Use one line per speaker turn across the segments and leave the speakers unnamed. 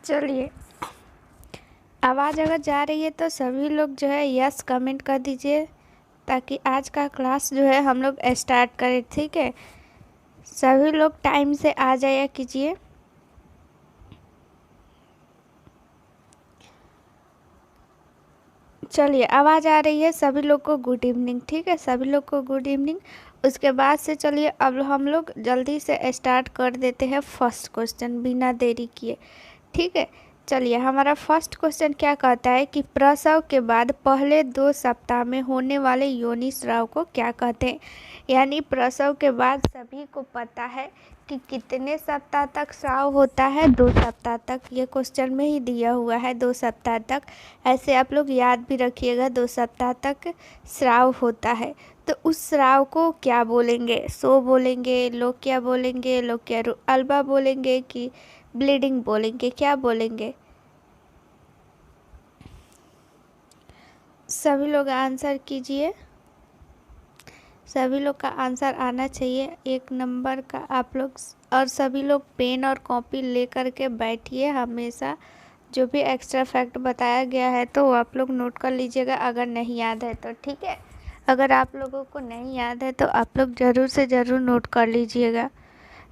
चलिए, आवाज़ अगर जा रही है तो सभी लोग जो है यस कमेंट कर दीजिए, ताकि आज का क्लास जो है हम लोग स्टार्ट करें। ठीक है, सभी लोग टाइम से आ जाया कीजिए। चलिए, आवाज़ आ रही है, सभी लोग को गुड इवनिंग। ठीक है, सभी लोग को गुड इवनिंग। उसके बाद से चलिए अब हम लोग जल्दी से स्टार्ट कर देते हैं फर्स्ट क्वेश्चन बिना देरी किए। ठीक है, चलिए हमारा फर्स्ट क्वेश्चन क्या कहता है कि प्रसव के बाद पहले 2 सप्ताह में होने वाले योनि स्राव को क्या कहते हैं। यानी प्रसव के बाद सभी को पता है कि कितने सप्ताह तक स्राव होता है, 2 सप्ताह तक। ये क्वेश्चन में ही दिया हुआ है 2 सप्ताह तक। ऐसे आप लोग याद भी रखिएगा, 2 सप्ताह तक स्राव होता है। तो उस स्राव को क्या बोलेंगे? सो बोलेंगे, लोकिया बोलेंगे, लोकिया अल्बा बोलेंगे कि ब्लीडिंग बोलेंगे? क्या बोलेंगे? सभी लोग आंसर कीजिए, सभी लोग का आंसर आना चाहिए 1 नंबर का आप लोग। और सभी लोग पेन और कॉपी ले कर के बैठिए। हमेशा जो भी एक्स्ट्रा फैक्ट बताया गया है तो वो आप लोग नोट कर लीजिएगा, अगर नहीं याद है तो। ठीक है, अगर आप लोगों को नहीं याद है तो आप लोग ज़रूर से ज़रूर नोट कर लीजिएगा।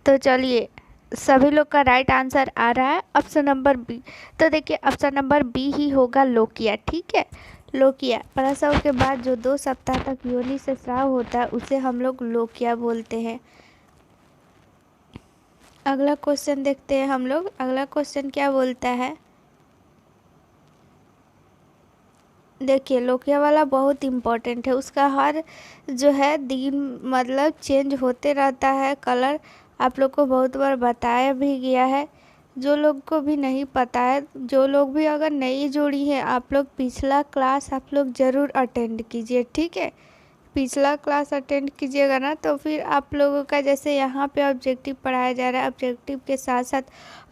तो चलिए, सभी लोग का राइट आंसर आ रहा है ऑप्शन नंबर बी। तो देखिए, ऑप्शन नंबर बी ही होगा लोकिया। ठीक है, लोकिया। प्रसव के बाद जो 2 सप्ताह तक योनि से स्राव होता है उसे हम लोग लोकिया बोलते हैं। अगला क्वेश्चन देखते हैं हम लोग। अगला क्वेश्चन क्या बोलता है, देखिए लोकिया वाला बहुत इम्पोर्टेंट है। उसका हर जो है दिन मतलब चेंज होते रहता है कलर। आप लोग को बहुत बार बताया भी गया है। जो लोग को भी नहीं पता है, जो लोग भी अगर नई जुड़ी हैं, आप लोग पिछला क्लास आप लोग ज़रूर अटेंड कीजिए। ठीक है, पिछला क्लास अटेंड कीजिएगा ना तो फिर आप लोगों का, जैसे यहाँ पे ऑब्जेक्टिव पढ़ाया जा रहा है, ऑब्जेक्टिव के साथ साथ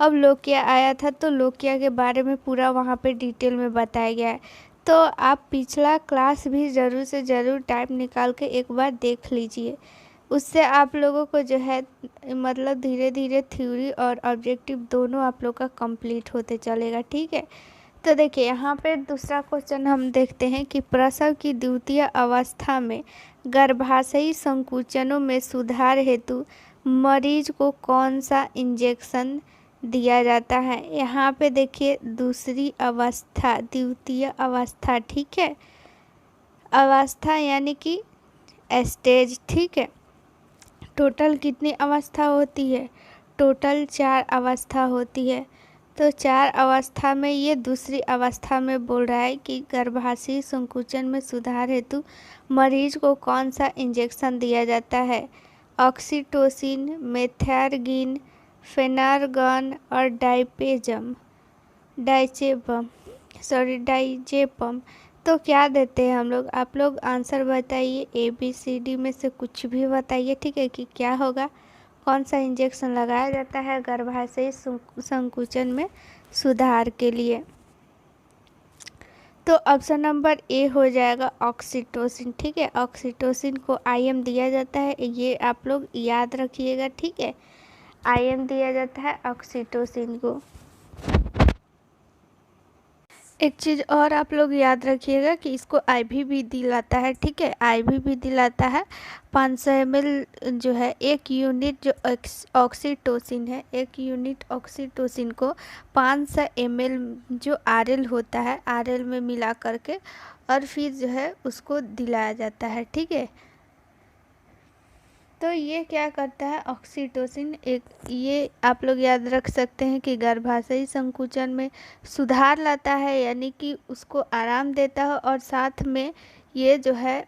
अब लोकिया आया था तो लोकिया के बारे में पूरा वहाँ पे डिटेल में बताया गया है। तो आप पिछला क्लास भी ज़रूर से ज़रूर टाइम निकाल के एक बार देख लीजिए। उससे आप लोगों को जो है मतलब धीरे धीरे थ्योरी और ऑब्जेक्टिव दोनों आप लोग का कंप्लीट होते चलेगा। ठीक है, तो देखिए यहाँ पे दूसरा क्वेश्चन हम देखते हैं कि प्रसव की द्वितीय अवस्था में गर्भाशयी संकुचनों में सुधार हेतु मरीज को कौन सा इंजेक्शन दिया जाता है। यहाँ पे देखिए दूसरी अवस्था, द्वितीय अवस्था। ठीक है, अवस्था यानी कि स्टेज। ठीक है, टोटल कितनी अवस्था होती है? टोटल 4 अवस्था होती है। तो 4 अवस्था में ये दूसरी अवस्था में बोल रहा है कि गर्भाशयी संकुचन में सुधार हेतु मरीज को कौन सा इंजेक्शन दिया जाता है। ऑक्सीटोसिन, मेथार्गिन, फेनार्गन और डाइजेपम। तो क्या देते हैं हम लोग? आप लोग आंसर बताइए, ABCD में से कुछ भी बताइए। ठीक है, कि क्या होगा, कौन सा इंजेक्शन लगाया जाता है गर्भाशयी संकुचन में सुधार के लिए। तो ऑप्शन नंबर ए हो जाएगा ऑक्सीटोसिन। ठीक है, ऑक्सीटोसिन को IM दिया जाता है, ये आप लोग याद रखिएगा। ठीक है, IM दिया जाता है ऑक्सीटोसिन को। एक चीज़ और आप लोग याद रखिएगा कि इसको IV भी दिलाता है। ठीक है, IV भी दिलाता है। 500 ml जो है 1 यूनिट जो ऑक्सीटोसिन है, 1 यूनिट ऑक्सीटोसिन को 500 ml जो RL होता है, RL में मिला करके और फिर जो है उसको दिलाया जाता है। ठीक है, तो ये क्या करता है ऑक्सीटोसिन, एक ये आप लोग याद रख सकते हैं कि गर्भाशयी संकुचन में सुधार लाता है, यानी कि उसको आराम देता है। और साथ में ये जो है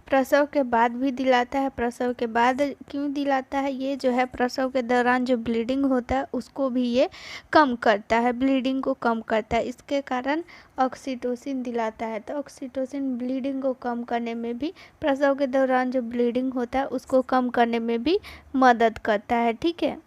प्रसव के बाद भी दिलाता है। प्रसव के बाद क्यों दिलाता है? ये जो है प्रसव के दौरान जो ब्लीडिंग होता है उसको भी ये कम करता है, ब्लीडिंग को कम करता है, इसके कारण ऑक्सीटोसिन दिलाता है। तो ऑक्सीटोसिन ब्लीडिंग को कम करने में भी, प्रसव के दौरान जो ब्लीडिंग होता है उसको कम करने में भी मदद करता है। ठीक है,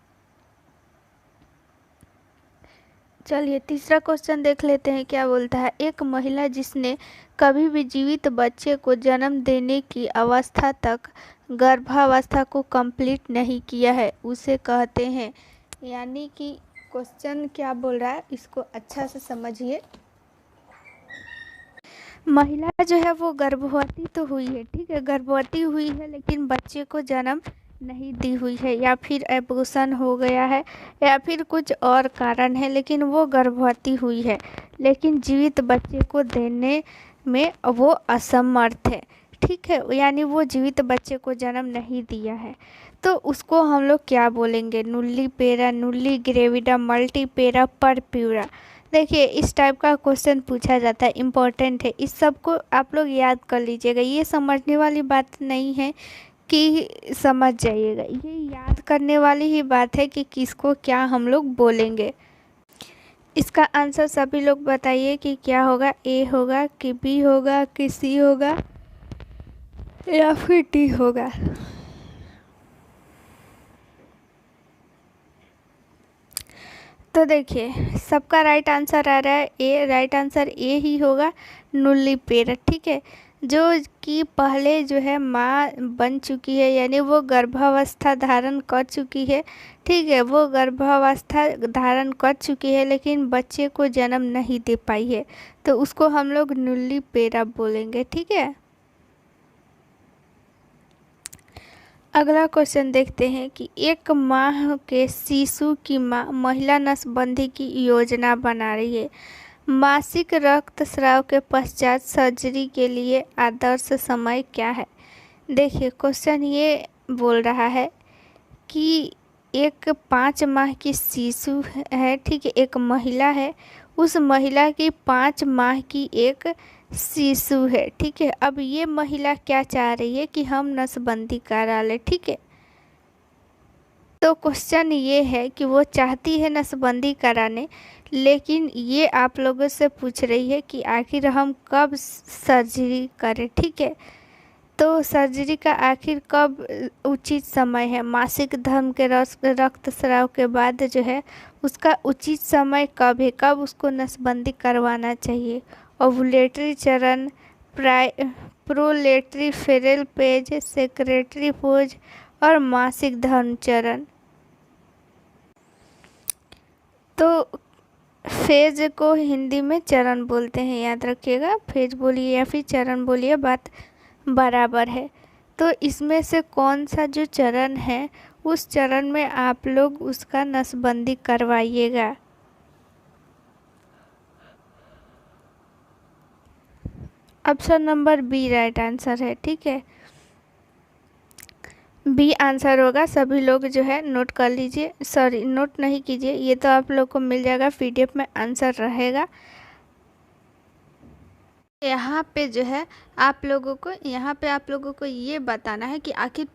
चलिए तीसरा क्वेश्चन देख लेते हैं क्या बोलता है। एक महिला जिसने कभी भी जीवित बच्चे को जन्म देने की अवस्था तक गर्भावस्था को कंप्लीट नहीं किया है उसे कहते हैं, यानी कि क्वेश्चन क्या बोल रहा है इसको अच्छा से समझिए। महिला जो है वो गर्भवती तो हुई है, ठीक है, गर्भवती हुई है लेकिन बच्चे को जन्म नहीं दी हुई है, या फिर एबॉर्शन हो गया है या फिर कुछ और कारण है, लेकिन वो गर्भवती हुई है लेकिन जीवित बच्चे को देने में वो असमर्थ है, ठीक है, यानी वो जीवित बच्चे को जन्म नहीं दिया है। तो उसको हम लोग क्या बोलेंगे? नुल्ली पेरा, नुल्ली ग्रेविडा, मल्टीपेरा, परप्यूरा। देखिए इस टाइप का क्वेश्चन पूछा जाता है, इम्पोर्टेंट है, इस सब को आप लोग याद कर लीजिएगा। ये समझने वाली बात नहीं है कि समझ जाइएगा, ये याद करने वाली ही बात है कि किसको क्या हम लोग बोलेंगे। इसका आंसर सभी लोग बताइए कि क्या होगा, ए होगा कि बी होगा कि सी होगा या फिर डी होगा। तो देखिए सबका राइट आंसर आ रहा है ए, राइट आंसर ए ही होगा, नुल्ली पेरा, ठीक है, जो कि पहले जो है माँ बन चुकी है, यानी वो गर्भावस्था धारण कर चुकी है, ठीक है, वो गर्भावस्था धारण कर चुकी है लेकिन बच्चे को जन्म नहीं दे पाई है, तो उसको हम लोग नुल्ली पेरा बोलेंगे, ठीक है। अगला क्वेश्चन देखते हैं कि एक माह के शिशु की माँ महिला नसबंदी की योजना बना रही है। मासिक रक्तस्राव के पश्चात सर्जरी के लिए आदर्श समय क्या है? देखिए क्वेश्चन ये बोल रहा है कि एक 5 माह की शिशु है, ठीक है, एक महिला है, उस महिला की 5 माह की एक शिशु है, ठीक है। अब ये महिला क्या चाह रही है कि हम नसबंदी करा ले, ठीक है। तो क्वेश्चन ये है कि वो चाहती है नसबंदी कराने, लेकिन ये आप लोगों से पूछ रही है कि आखिर हम कब सर्जरी करें, ठीक है। तो सर्जरी का आखिर कब उचित समय है? मासिक धर्म के रक्तस्राव के बाद जो है उसका उचित समय कब है, कब उसको नसबंदी करवाना चाहिए? ओवुलेटरी चरण, प्रोलेटरी फेरल पेज, सेक्रेटरी पोज और मासिक धर्म चरण। तो फेज को हिंदी में चरण बोलते हैं, याद रखिएगा, फेज बोलिए या फिर चरण बोलिए, बात बराबर है। तो इसमें से कौन सा जो चरण है उस चरण में आप लोग उसका नसबंदी करवाइएगा। Option number B right answer है, ठीक है, बी आंसर होगा। सभी लोग जो है नोट कर लीजिए, सॉरी नोट नहीं कीजिए, ये तो आप लोग को मिल जाएगा पीडीएफ में, आंसर रहेगा। यहाँ पे जो है आप लोगों को ये बताना है कि आखिर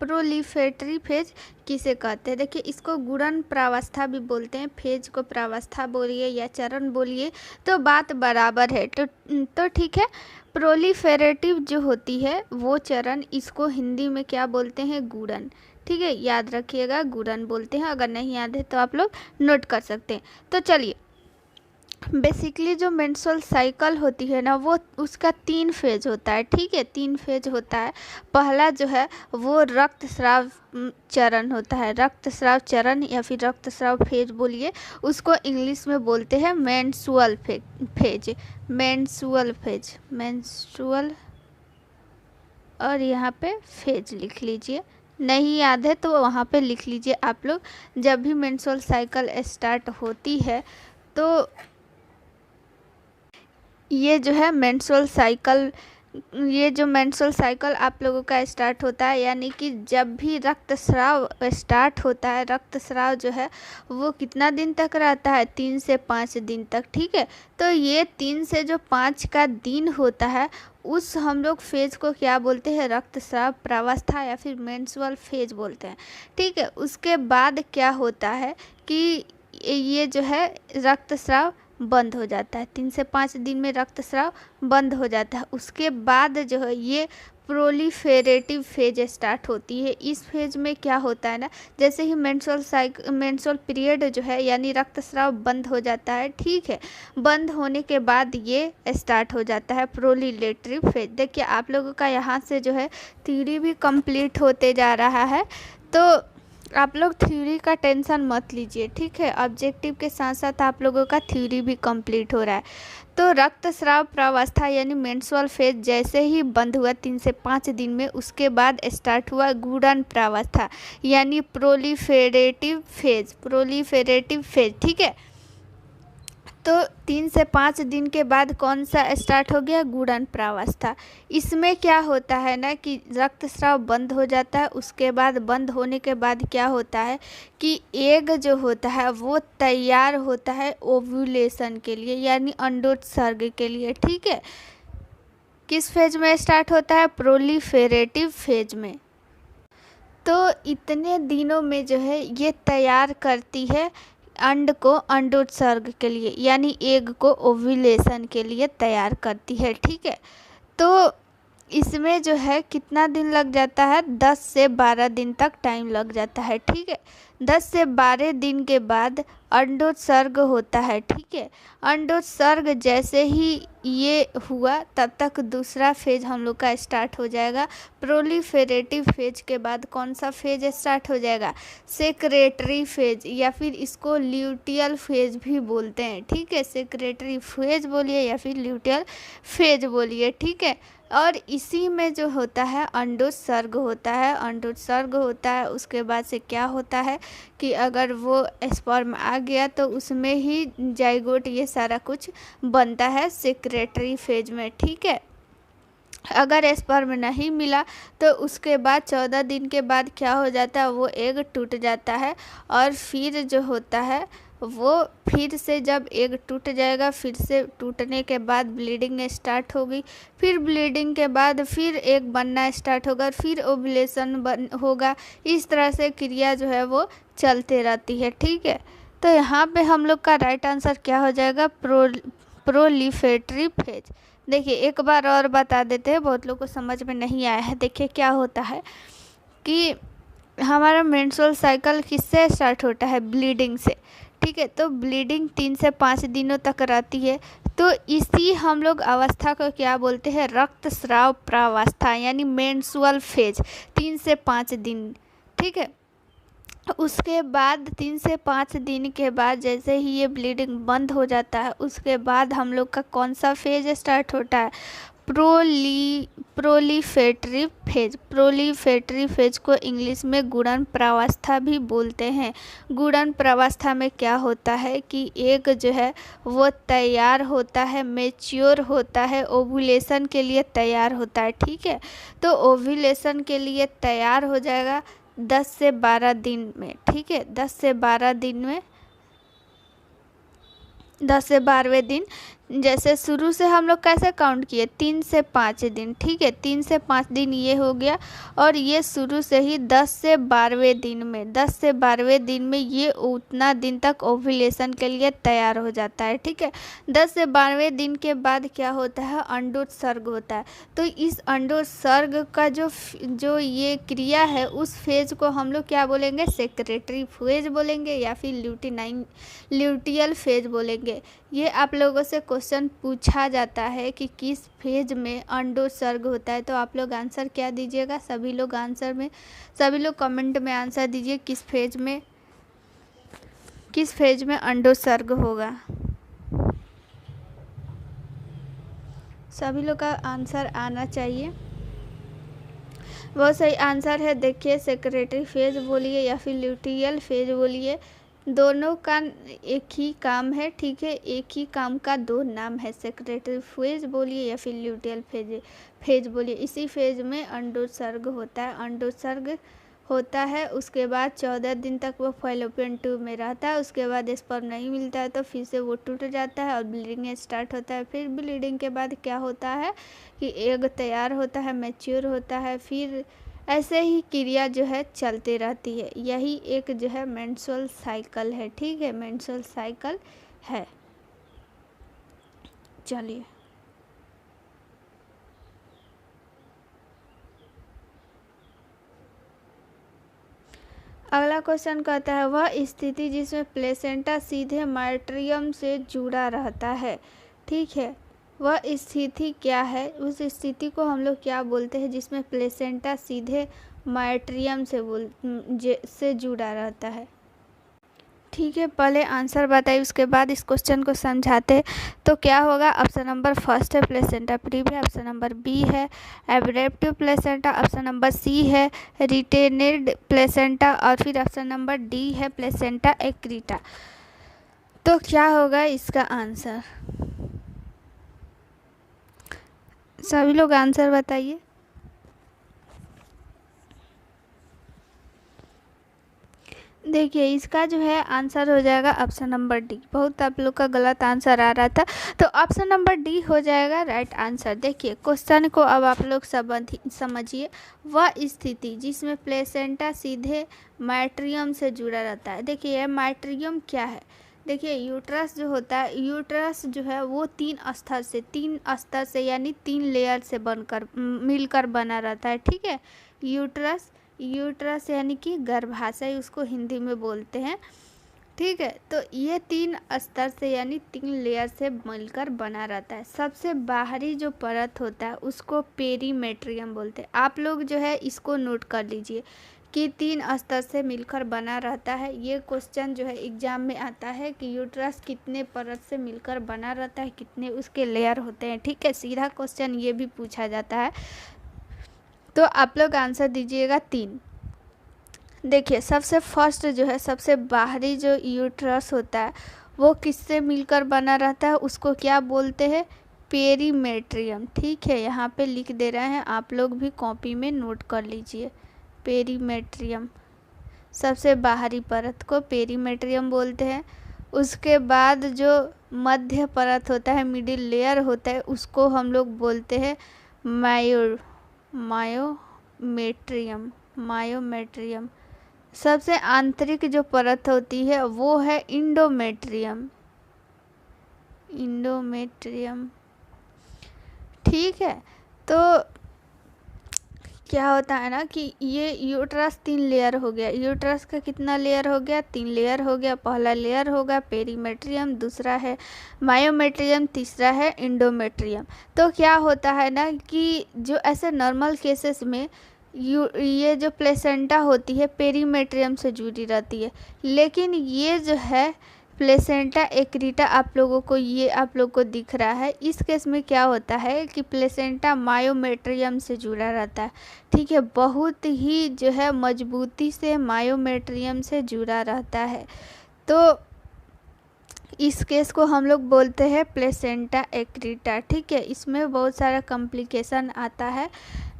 प्रोलिफेटरी फेज किसे कहते हैं। देखिए इसको गुणन प्रावस्था भी बोलते हैं, फेज को प्रावस्था बोलिए या चरण बोलिए तो बात बराबर है। तो ठीक है, प्रोलिफेरेटिव जो होती है वो चरण, इसको हिंदी में क्या बोलते हैं? गुणन, ठीक है, याद रखिएगा गुणन बोलते हैं। अगर नहीं याद है तो आप लोग नोट कर सकते हैं। तो चलिए, बेसिकली जो मेंस्ट्रुअल साइकिल होती है ना, वो उसका 3 फेज होता है, ठीक है, 3 फेज होता है। पहला जो है वो रक्तस्राव चरण होता है, रक्तस्राव चरण या फिर रक्तस्राव फेज बोलिए, उसको इंग्लिश में बोलते हैं मेंस्ट्रुअल फेज, मेंस्ट्रुअल और यहाँ पे फेज लिख लीजिए। नहीं याद है तो वहाँ पे लिख लीजिए आप लोग। जब भी मेंस्ट्रुअल साइकिल स्टार्ट होती है तो ये जो मेंस्ट्रुअल साइकिल आप लोगों का स्टार्ट होता है, यानी कि जब भी रक्तस्राव स्टार्ट होता है, रक्तस्राव जो है वो कितना दिन तक रहता है? 3 से 5 दिन तक, ठीक है। तो ये 3 से जो 5 का दिन होता है उस हम लोग फेज को क्या बोलते हैं? रक्तस्राव प्रावस्था या फिर मेंस्ट्रुअल फेज बोलते हैं, ठीक है। उसके बाद क्या होता है कि ये जो है रक्तस्राव बंद हो जाता है, 3 से 5 दिन में रक्तस्राव बंद हो जाता है। उसके बाद जो है ये प्रोलिफेरेटिव फेज स्टार्ट होती है। इस फेज में क्या होता है ना, जैसे ही मेंस्ट्रुअल पीरियड जो है यानी रक्तस्राव बंद हो जाता है, ठीक है, बंद होने के बाद ये स्टार्ट हो जाता है प्रोलिलेटरी फेज। देखिए आप लोगों का यहाँ से जो है थ्योरी भी कंप्लीट होते जा रहा है। तो आप लोग थ्योरी का टेंशन मत लीजिए, ठीक है। ऑब्जेक्टिव के साथ साथ आप लोगों का थ्योरी भी कंप्लीट हो रहा है। तो रक्तस्राव प्रावस्था यानी मेंस्ट्रुअल फेज जैसे ही बंद हुआ 3 से 5 दिन में, उसके बाद स्टार्ट हुआ गुड़न प्रावस्था यानी प्रोलिफेरेटिव फेज, ठीक है। तो 3 से 5 दिन के बाद कौन सा स्टार्ट हो गया, गुड़न प्रावस्था। इसमें क्या होता है ना कि रक्तस्राव बंद हो जाता है। उसके बाद बंद होने के बाद क्या होता है कि एग जो होता है वो तैयार होता है ओव्यूलेशन के लिए यानी अंडोत्सर्ग के लिए, ठीक है। किस फेज में स्टार्ट होता है, प्रोलिफेरेटिव फेज में। तो इतने दिनों में जो है ये तैयार करती है अंड को अंडोत्सर्ग के लिए यानी एग को ओव्यूलेशन के लिए तैयार करती है, ठीक है। तो इसमें जो है कितना दिन लग जाता है, 10 से 12 दिन तक टाइम लग जाता है, ठीक है। 10 से 12 दिन के बाद अंडोत्सर्ग होता है, ठीक है। अंडोत्सर्ग जैसे ही ये हुआ तब तक दूसरा फेज हम लोग का स्टार्ट हो जाएगा। प्रोलिफेरेटिव फेज के बाद कौन सा फेज स्टार्ट हो जाएगा, सेक्रेटरी फेज या फिर इसको ल्यूटियल फेज भी बोलते हैं, ठीक है। सेक्रेटरी फेज बोलिए या फिर ल्यूटियल फेज बोलिए, ठीक है। और इसी में जो होता है अंडोत्सर्ग होता है। उसके बाद से क्या होता है कि अगर वो स्पर्म आ गया तो उसमें ही जाइगोट ये सारा कुछ बनता है सेक्रेटरी फेज में, ठीक है। अगर स्पर्म नहीं मिला तो उसके बाद 14 दिन के बाद क्या हो जाता है, वो एग टूट जाता है। और फिर जो होता है वो फिर से जब एग टूट जाएगा, फिर से टूटने के बाद ब्लीडिंग स्टार्ट होगी। फिर ब्लीडिंग के बाद फिर एग बनना स्टार्ट होगा, फिर ओव्यूलेशन होगा। इस तरह से क्रिया जो है वो चलते रहती है, ठीक है। तो यहाँ पे हम लोग का राइट आंसर क्या हो जाएगा, प्रोलिफेरेटिव फेज। देखिए एक बार और बता देते हैं, बहुत लोग को समझ में नहीं आया है। देखिए क्या होता है कि हमारा मेंस्ट्रुअल साइकिल किससे स्टार्ट होता है, ब्लीडिंग से, ठीक है। तो ब्लीडिंग 3 से 5 दिनों तक रहती है। तो इसी हम लोग अवस्था को क्या बोलते हैं, रक्तस्राव प्रावस्था यानी मेंस्ट्रुअल फेज 3 से 5 दिन, ठीक है। उसके बाद 3 से 5 दिन के बाद जैसे ही ये ब्लीडिंग बंद हो जाता है, उसके बाद हम लोग का कौन सा फेज स्टार्ट होता है, प्रोलिफेरेटिव फेज को इंग्लिश में गुड़न प्रावस्था भी बोलते हैं। गुड़न प्रावस्था में क्या होता है कि एग जो है वो तैयार होता है, मैच्योर होता है, ओव्यूलेशन के लिए तैयार होता है, ठीक है। तो ओव्यूलेशन के लिए तैयार हो जाएगा 10 से 12 दिन में, ठीक है। 10 से 12 दिन जैसे शुरू से हम लोग कैसे काउंट किए, 3 से 5 दिन, ठीक है। 3 से 5 दिन ये हो गया। और ये शुरू से ही 10 से 12वें दिन में ये उतना दिन तक ओव्यूलेशन के लिए तैयार हो जाता है, ठीक है। 10 से 12वें दिन के बाद क्या होता है, अंडोत्सर्ग होता है। तो इस अंडोत्सर्ग का जो ये क्रिया है, उस फेज को हम लोग क्या बोलेंगे, सेक्रेटरी फेज बोलेंगे या फिर ल्यूटियल फेज बोलेंगे। ये आप लोगों से क्वेश्चन पूछा जाता है कि किस फेज में अंडोत्सर्ग होता है, तो आप लोग आंसर क्या दीजिएगा, सभी लोग कमेंट में आंसर दीजिए किस फेज में अंडोत्सर्ग होगा। सभी लोग का आंसर आना चाहिए। बहुत सही आंसर है। देखिए सेक्रेटरी फेज बोलिए या फिर ल्यूटियल फेज बोलिए, दोनों का एक ही काम है, ठीक है। एक ही काम का दो नाम है, सेक्रेटरी फेज बोलिए या फिर ल्यूटियल फेज बोलिए। इसी फेज में अंडोत्सर्ग होता है। उसके बाद 14 दिन तक वो फैलोपियन ट्यूब में रहता है। उसके बाद स्पर्म नहीं मिलता है तो फिर से वो टूट जाता है और ब्लीडिंग स्टार्ट होता है। फिर ब्लीडिंग के बाद क्या होता है कि एग तैयार होता है, मैच्योर होता है। फिर ऐसे ही क्रिया जो है चलती रहती है। यही एक जो है मेंस्ट्रुअल साइकिल है, ठीक है, मेंस्ट्रुअल साइकिल है। चलिए अगला क्वेश्चन कहता है, वह स्थिति जिसमें प्लेसेंटा सीधे माइट्रियम से जुड़ा रहता है, ठीक है। वह स्थिति क्या है, उस स्थिति को हम लोग क्या बोलते हैं जिसमें प्लेसेंटा सीधे माइट्रियम से जुड़ा रहता है। ठीक है, पहले आंसर बताइए, उसके बाद इस क्वेश्चन को समझाते। तो क्या होगा, ऑप्शन नंबर फर्स्ट है placenta previa, option number B है abruptio placenta, option number C है रिटेनेड प्लेसेंटा, और फिर ऑप्शन नंबर डी है प्लेसेंटा एक्रीटा। तो क्या होगा इसका आंसर, सभी लोग आंसर बताइए। देखिए इसका जो है आंसर हो जाएगा ऑप्शन नंबर डी। बहुत आप लोग का गलत आंसर आ रहा था, तो ऑप्शन नंबर डी हो जाएगा राइट आंसर। देखिए क्वेश्चन को अब आप लोग समझिए, वह स्थिति जिसमें प्लेसेंटा सीधे माइट्रियम से जुड़ा रहता है। देखिए माइट्रियम क्या है, देखिए यूट्रस जो होता है, यूट्रस जो है वो तीन स्तर से यानी 3 लेयर से बनकर मिलकर बना रहता है। ठीक है, यूट्रस यानी कि गर्भाशय उसको हिंदी में बोलते हैं। ठीक है, तो ये 3 स्तर से यानी 3 लेयर से मिलकर बना रहता है। सबसे बाहरी जो परत होता है उसको पेरीमेट्रियम बोलते हैं। आप लोग जो है इसको नोट कर लीजिए कि 3 स्तर से मिलकर बना रहता है। ये क्वेश्चन जो है एग्जाम में आता है कि यूट्रस कितने परत से मिलकर बना रहता है, कितने उसके लेयर होते हैं। ठीक है, सीधा क्वेश्चन ये भी पूछा जाता है, तो आप लोग आंसर दीजिएगा 3। देखिए सबसे फर्स्ट जो है, सबसे बाहरी जो यूट्रस होता है वो किससे मिलकर बना रहता है, उसको क्या बोलते हैं, पेरीमेट्रियम। ठीक है, यहाँ पे लिख दे रहे हैं, आप लोग भी कॉपी में नोट कर लीजिए। पेरीमेट्रियम, सबसे बाहरी परत को पेरीमेट्रियम बोलते हैं। उसके बाद जो मध्य परत होता है, मिडिल लेयर होता है, उसको हम लोग बोलते हैं मायोमेट्रियम। सबसे आंतरिक जो परत होती है वो है इंडोमेट्रियम। ठीक है, तो क्या होता है ना कि ये यूट्रस 3 लेयर हो गया। यूट्रस का कितना लेयर हो गया, 3 लेयर हो गया। पहला लेयर होगा पेरीमेट्रियम, दूसरा है मायोमेट्रियम, तीसरा है इंडोमेट्रियम। तो क्या होता है ना कि जो ऐसे नॉर्मल केसेस में ये जो प्लेसेंटा होती है पेरीमेट्रियम से जुड़ी रहती है, लेकिन ये जो है प्लेसेंटा एक्रीटा आप लोग को दिख रहा है, इस केस में क्या होता है कि प्लेसेंटा मायोमेट्रियम से जुड़ा रहता है। ठीक है, बहुत ही जो है मजबूती से मायोमेट्रियम से जुड़ा रहता है। तो इस केस को हम लोग बोलते हैं प्लेसेंटा एक्रीटा। ठीक है, इसमें बहुत सारा कॉम्प्लिकेशन आता है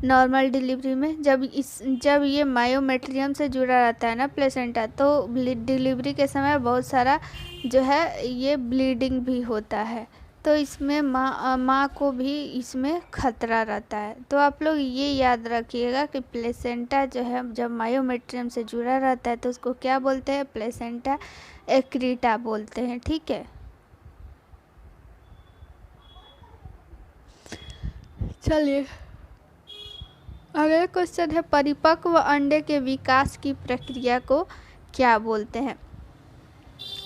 नॉर्मल डिलीवरी में। जब ये मायोमेट्रियम से जुड़ा रहता है ना प्लेसेंटा, तो डिलीवरी के समय बहुत सारा जो है ये ब्लीडिंग भी होता है, तो इसमें माँ को भी इसमें खतरा रहता है। तो आप लोग ये याद रखिएगा कि प्लेसेंटा जो है जब मायोमेट्रियम से जुड़ा रहता है तो उसको क्या बोलते हैं, प्लेसेंटा एक्रीटा बोलते हैं। ठीक है, चलिए अगला क्वेश्चन है, परिपक्व अंडे के विकास की प्रक्रिया को क्या बोलते हैं।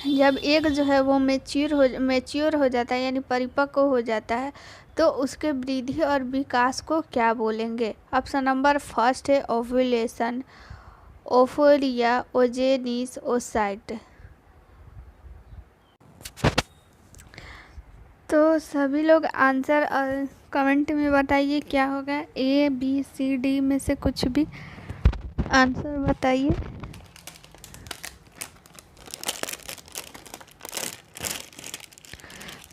जब एक जो है वो मैच्योर हो जाता है यानी परिपक्व हो जाता है, तो उसके वृद्धि और विकास को क्या बोलेंगे। ऑप्शन नंबर फर्स्ट है ओव्यूलेशन, ओफोरिया, ओजेनिस, ओसाइट। तो सभी लोग आंसर कमेंट में बताइए क्या होगा, A, B, C, D में से कुछ भी आंसर बताइए।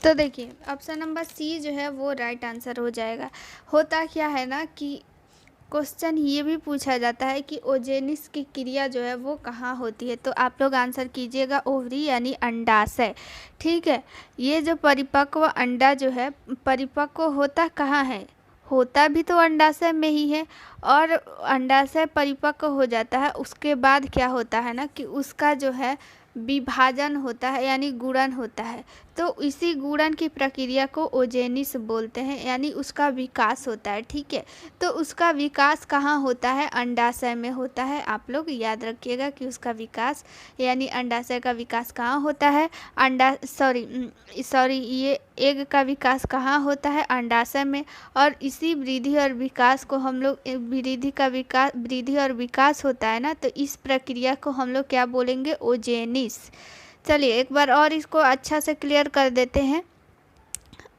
तो देखिए ऑप्शन नंबर सी जो है वो राइट आंसर हो जाएगा। होता क्या है ना कि क्वेश्चन ये भी पूछा जाता है कि ओजेनिस की क्रिया जो है वो कहाँ होती है, तो आप लोग आंसर कीजिएगा ओवरी यानी अंडाशय। ठीक है, ये जो परिपक्व अंडा जो है परिपक्व होता कहाँ है, होता भी तो अंडाशय में ही है, और अंडाशय परिपक्व हो जाता है, उसके बाद क्या होता है ना कि उसका जो है विभाजन होता है यानी गुणन होता है। तो इसी गुणन की प्रक्रिया को ओजेनिस बोलते हैं, यानी उसका विकास होता है। ठीक है, तो उसका विकास कहाँ होता है? अंडाशय में होता है। आप लोग याद रखिएगा कि उसका विकास यानी अंडाशय का विकास कहाँ होता है? ये एग का विकास कहाँ होता है? अंडाशय में। और इसी वृद्धि और विकास को हम लोग वृद्धि और विकास होता है ना, तो इस प्रक्रिया को हम लोग क्या बोलेंगे? ओजेनिस। चलिए एक बार और इसको अच्छा से क्लियर कर देते हैं।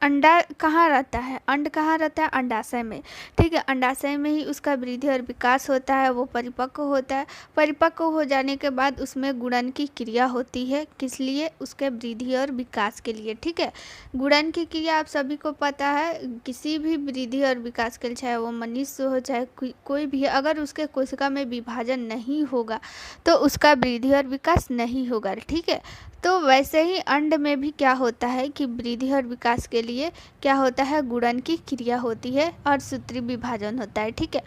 अंडा कहाँ रहता है? अंड कहाँ रहता है? अंडाशय में। ठीक है, अंडाशय में ही उसका वृद्धि और विकास होता है, वो परिपक्व होता है। परिपक्व हो जाने के बाद उसमें गुणन की क्रिया होती है। किस लिए? उसके वृद्धि और विकास के लिए। ठीक है, गुणन की क्रिया आप सभी को पता है, किसी भी वृद्धि और विकास के लिए, चाहे वो मनुष्य हो चाहे कोई भी, अगर उसके कोशिका में विभाजन नहीं होगा तो उसका वृद्धि और विकास नहीं होगा। ठीक है, तो वैसे ही अंड में भी क्या होता है कि वृद्धि और विकास के लिए क्या होता है? गुणन की क्रिया होती है और सूत्री विभाजन होता है। ठीक है,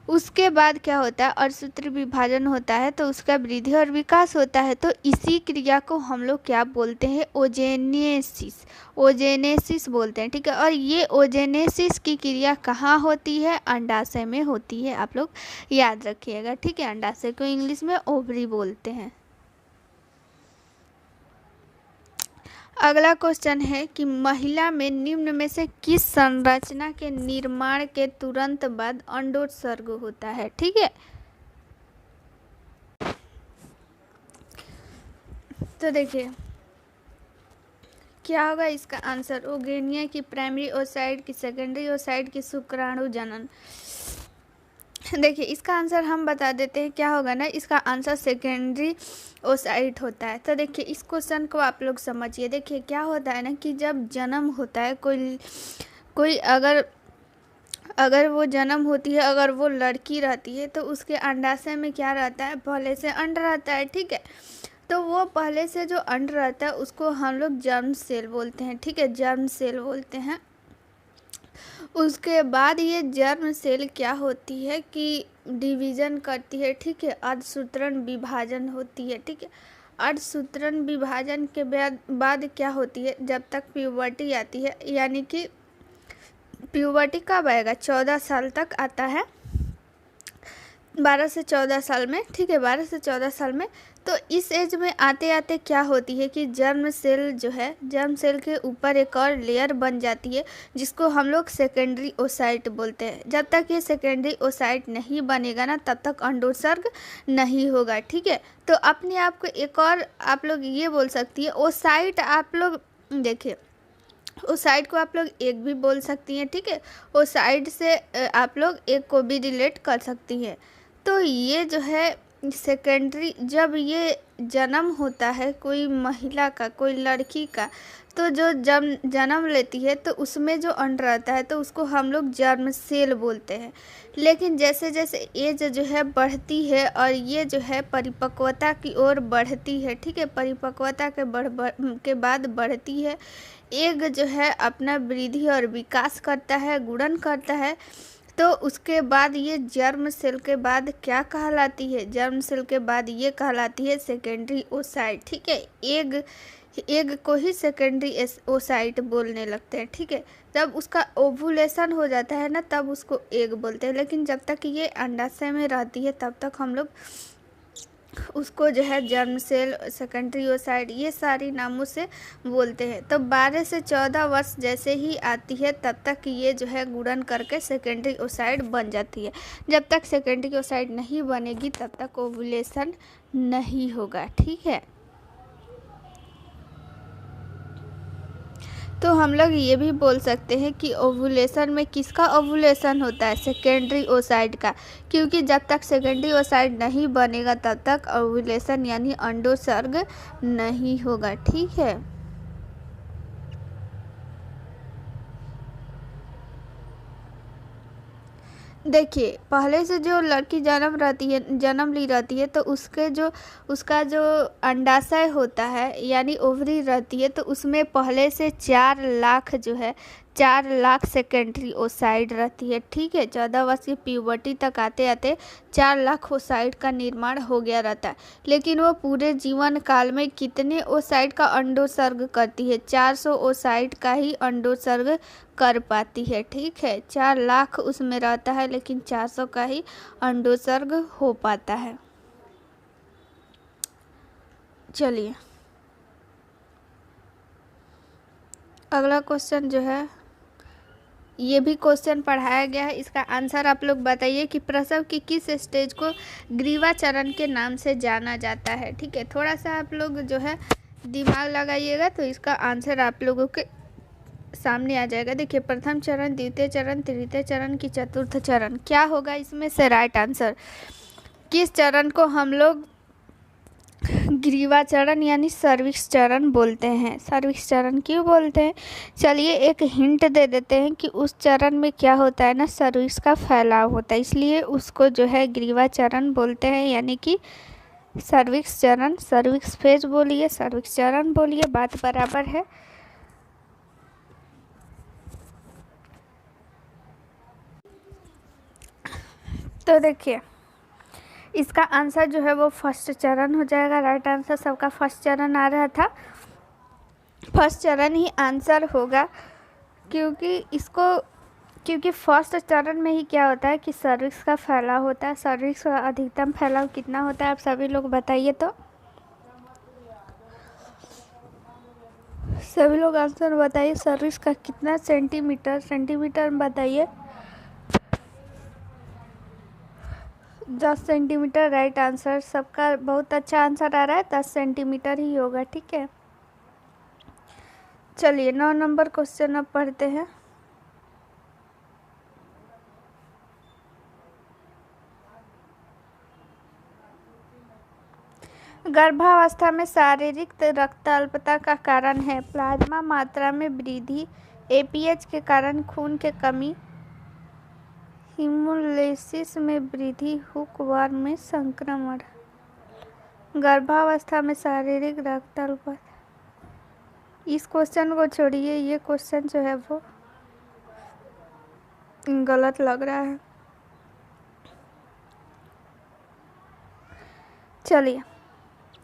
उसके बाद क्या होता है? और सूत्री विभाजन होता है तो उसका वृद्धि और विकास होता है। तो इसी क्रिया को हम लोग क्या बोलते हैं? ओजेनेसिस। ओजेनेसिस बोलते हैं। ठीक है, और ये ओजेनेसिस की क्रिया कहाँ होती है? अंडाशय में होती है। आप लोग याद रखिएगा। ठीक है, अंडाशय को इंग्लिश में ओवरी बोलते हैं। अगला क्वेश्चन है कि महिला में निम्न में से किस संरचना के निर्माण के तुरंत बाद अंडोत्सर्ग होता है? ठीक है, तो देखिए क्या होगा इसका आंसर? ओगेनिया की प्राइमरी ओसाइट की सेकेंडरी ओसाइट की शुक्राणु जनन। देखिए इसका आंसर हम बता देते हैं क्या होगा ना, इसका आंसर सेकेंडरी ओसाइट होता है। तो देखिए इस क्वेश्चन को आप लोग समझिए। देखिए क्या होता है ना कि जब जन्म होता है कोई अगर वो जन्म होती है, अगर वो लड़की रहती है तो उसके अंडाशय में क्या रहता है? पहले से अंड रहता है। ठीक है, तो वो पहले से जो अंड रहता है उसको हम लोग जर्म सेल बोलते हैं। ठीक है, जर्म सेल बोलते हैं। उसके बाद ये जर्म सेल क्या होती है कि डिवीज़न करती है। ठीक है, अर्धसूत्रण विभाजन होती है। ठीक है, अर्धसूत्रण विभाजन के बाद क्या होती है? जब तक प्यूबर्टी आती है, यानी कि प्यूबर्टी कब आएगा? 14 साल तक आता है, 12 से 14 साल में। ठीक है, 12 से 14 साल में। तो इस एज में आते आते क्या होती है कि जर्म सेल जो है, जर्म सेल के ऊपर एक और लेयर बन जाती है जिसको हम लोग सेकेंडरी ओसाइट बोलते हैं। जब तक ये सेकेंडरी ओसाइट नहीं बनेगा ना, तब तक अंडोत्सर्ग नहीं होगा। ठीक है, तो अपने आप को एक और आप लोग ये बोल सकती है ओसाइट। आप लोग देखिए ओसाइट को आप लोग एक भी बोल सकती हैं। ठीक है, ओसाइट से आप लोग एक को भी रिलेट कर सकती हैं। तो ये जो है सेकेंडरी, जब ये जन्म होता है कोई महिला का, कोई लड़की का, तो जो जन्म लेती है तो उसमें जो अंड रहता है तो उसको हम लोग जर्म सेल बोलते हैं। लेकिन जैसे जैसे एज जो है बढ़ती है और ये जो है परिपक्वता की ओर बढ़ती है। ठीक है, परिपक्वता के बाद बढ़ती है, एग जो है अपना वृद्धि और विकास करता है, गुणन करता है। तो उसके बाद ये जर्म सेल के बाद क्या कहलाती है? जर्म सेल के बाद ये कहलाती है सेकेंडरी ओसाइट। ठीक है, एग को ही सेकेंडरी ओसाइट बोलने लगते हैं। ठीक है, जब उसका ओवुलेशन हो जाता है ना, तब उसको एग बोलते हैं। लेकिन जब तक ये अंडाशय में रहती है तब तक हम लोग उसको जो है जर्म सेल, सेकेंडरी ओसाइट, ये सारी नामों से बोलते हैं। तो 12 से 14 वर्ष जैसे ही आती है तब तक ये जो है गुणन करके सेकेंडरी ओसाइट बन जाती है। जब तक सेकेंडरी ओसाइट नहीं बनेगी तब तक ओवुलेशन नहीं होगा। ठीक है, तो हम लोग ये भी बोल सकते हैं कि ओवुलेशन में किसका ओवुलेशन होता है? सेकेंडरी ओसाइट का, क्योंकि जब तक सेकेंडरी ओसाइट नहीं बनेगा तब तक ओवुलेशन यानी अंडोत्सर्ग नहीं होगा। ठीक है, देखिए पहले से जो लड़की जन्म ली रहती है तो उसका जो अंडाशय होता है यानी ओवरी रहती है, तो उसमें पहले से 4 लाख जो है 4 लाख सेकेंडरी ओसाइड रहती है। ठीक है, 14 वर्ष की प्यूबर्टी तक आते आते 4 लाख ओसाइड का निर्माण हो गया रहता है, लेकिन वो पूरे जीवन काल में कितने ओसाइड का अंडोत्सर्ग करती है? 400 ओसाइड का ही अंडोत्सर्ग कर पाती है। ठीक है, 4 लाख उसमें रहता है लेकिन 400 का ही अंडोत्सर्ग हो पाता है। चलिए अगला क्वेश्चन जो है, ये भी क्वेश्चन पढ़ाया गया है, इसका आंसर आप लोग बताइए कि प्रसव की किस स्टेज को ग्रीवा चरण के नाम से जाना जाता है। ठीक है, थोड़ा सा आप लोग जो है दिमाग लगाइएगा तो इसका आंसर आप लोगों के सामने आ जाएगा। देखिए, प्रथम चरण, द्वितीय चरण, तृतीय चरण की चतुर्थ चरण, क्या होगा इसमें से राइट आंसर? किस चरण को हम लोग ग्रीवा चरण यानी सर्विक्स चरण बोलते हैं? सर्विक्स चरण क्यों बोलते हैं? चलिए एक हिंट दे देते हैं कि उस चरण में क्या होता है ना, सर्विक्स का फैलाव होता है, इसलिए उसको जो है ग्रीवा चरण बोलते हैं, यानी कि सर्विक्स चरण। सर्विक्स फेज बोलिए, सर्विक्स चरण बोलिए, बात बराबर है। तो देखिए इसका आंसर जो है वो फर्स्ट चरण हो जाएगा। राइट आंसर सबका फर्स्ट चरण आ रहा था, फर्स्ट चरण ही आंसर होगा, क्योंकि फर्स्ट चरण में ही क्या होता है कि सर्विक्स का फैलाव होता है। सर्विक्स का अधिकतम फैलाव कितना होता है आप सभी लोग बताइए तो, सभी लोग आंसर बताइए, सर्विक्स का कितना सेंटीमीटर बताइए। 10 सेंटीमीटर राइट आंसर सबका, बहुत अच्छा आंसर आ रहा है, 10 सेंटीमीटर ही होगा। ठीक है, चलिए 9 नंबर क्वेश्चन अब पढ़ते हैं। गर्भावस्था में शारीरिक रक्ताल्पता का कारण है प्लाज्मा मात्रा में वृद्धि, एपीएच के कारण खून के कमी, हीमोलाइसिस में वृद्धि, हुकवर्म में संक्रमण। गर्भावस्था में शारीरिक रक्ताल्पता, इस क्वेश्चन को छोड़िए, ये क्वेश्चन जो है वो गलत लग रहा है। चलिए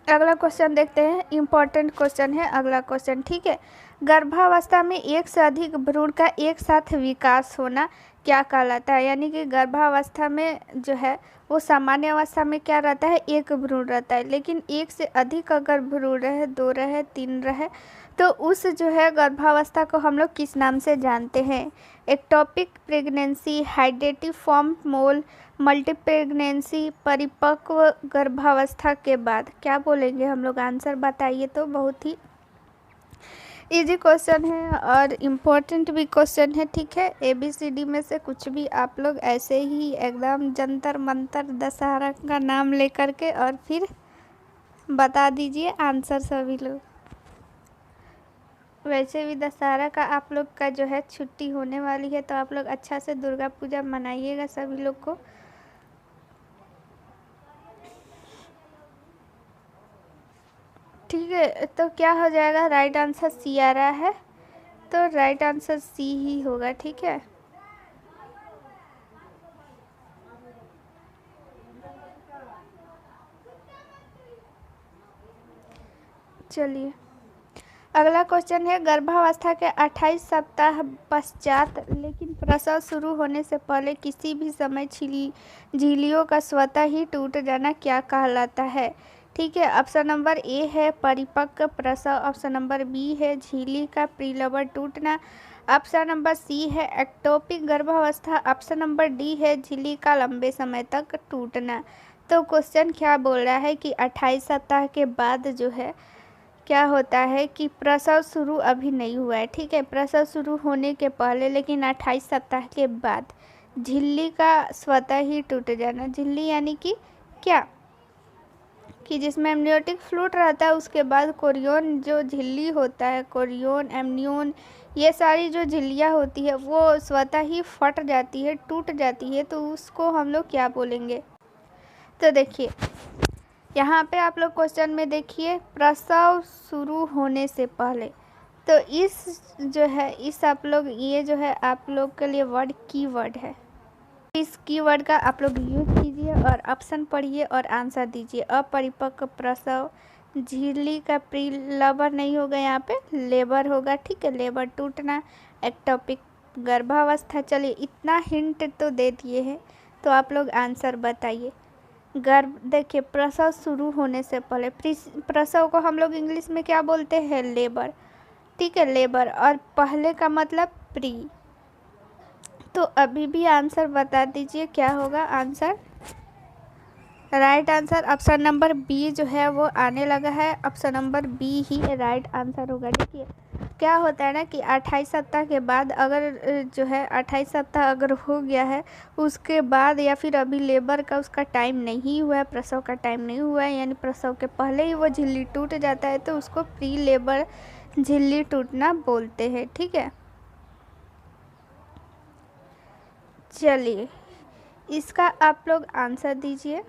अगला क्वेश्चन देखते हैं, इम्पोर्टेंट क्वेश्चन है अगला क्वेश्चन। ठीक है, गर्भावस्था में एक से अधिक भ्रूण का एक साथ विकास होना क्या कहलाता है? यानी कि गर्भावस्था में जो है वो सामान्य अवस्था में क्या रहता है, एक भ्रूण रहता है, लेकिन एक से अधिक अगर भ्रूण रहे, 2 रहे, 3 रहे, तो उस जो है गर्भावस्था को हम लोग किस नाम से जानते हैं? एक्टोपिक प्रेगनेंसी, हाइडेटिव फॉर्म मोल, मल्टी प्रेगनेंसी, परिपक्व गर्भावस्था के बाद, क्या बोलेंगे हम लोग? आंसर बताइए तो, बहुत ही इजी क्वेश्चन है और इम्पोर्टेंट भी क्वेश्चन है। ठीक है, ABCD में से कुछ भी आप लोग ऐसे ही एकदम जंतर मंतर दशहरा का नाम लेकर के और फिर बता दीजिए आंसर सभी लोग। वैसे भी दशहरा का आप लोग का जो है छुट्टी होने वाली है, तो आप लोग अच्छा से दुर्गा पूजा मनाइएगा सभी लोग को। ठीक है, तो क्या हो जाएगा? राइट आंसर सी आ रहा है, तो राइट आंसर सी ही होगा। ठीक है, चलिए अगला क्वेश्चन है, गर्भावस्था के 28 सप्ताह पश्चात लेकिन प्रसव शुरू होने से पहले किसी भी समय झिल्लियों का स्वतः ही टूट जाना क्या कहलाता है? ठीक है, ऑप्शन नंबर ए है परिपक्व प्रसव, ऑप्शन नंबर बी है झिल्ली का प्रीलबर टूटना, ऑप्शन नंबर सी है एक्टोपिक गर्भावस्था, ऑप्शन नंबर डी है झिल्ली का लंबे समय तक टूटना। तो क्वेश्चन क्या बोल रहा है कि 28 सप्ताह के बाद जो है क्या होता है कि प्रसव शुरू अभी नहीं हुआ है। ठीक है, प्रसव शुरू होने के पहले लेकिन 28 सप्ताह के बाद झिल्ली का स्वतः ही टूट जाना। झिल्ली यानी कि क्या, कि जिसमें एमनियोटिक फ्लूइड रहता है, उसके बाद कोरियोन जो झिल्ली होता है, कोरियोन, एमनियोन, ये सारी जो झिल्लियाँ होती है वो स्वतः ही फट जाती है, टूट जाती है, तो उसको हम लोग क्या बोलेंगे? तो देखिए यहाँ पे आप लोग क्वेश्चन में देखिए, प्रसव शुरू होने से पहले, तो इस जो है इस आप लोग ये जो है आप लोग के लिए वर्ड कीवर्ड है। इस कीवर्ड का आप लोग यूज कीजिए और ऑप्शन पढ़िए और आंसर दीजिए। अपरिपक्व प्रसव, झिल्ली का प्री लेबर नहीं होगा, यहाँ पे लेबर होगा, ठीक है, लेबर टूटना, एक्टोपिक गर्भावस्था। चलिए इतना हिंट तो दे दिए हैं, तो आप लोग आंसर बताइए। गर्भ, देखिए प्रसव शुरू होने से पहले, प्रसव को हम लोग इंग्लिश में क्या बोलते हैं, लेबर, ठीक है, लेबर, और पहले का मतलब प्री। तो अभी भी आंसर बता दीजिए क्या होगा answer. Right answer option number B जो है वो आने लगा है। ऑप्शन नंबर बी ही राइट आंसर होगा। देखिए क्या होता है ना कि 28 सप्ताह के बाद अगर जो है 28 सप्ताह अगर हो गया है उसके बाद, या फिर अभी लेबर का उसका टाइम नहीं हुआ है, प्रसव का टाइम नहीं हुआ है, यानी प्रसव के पहले ही वो झिल्ली टूट जाता है, तो उसको प्री लेबर झिल्ली टूटना बोलते हैं, ठीक है। चलिए इसका आप लोग आंसर दीजिए।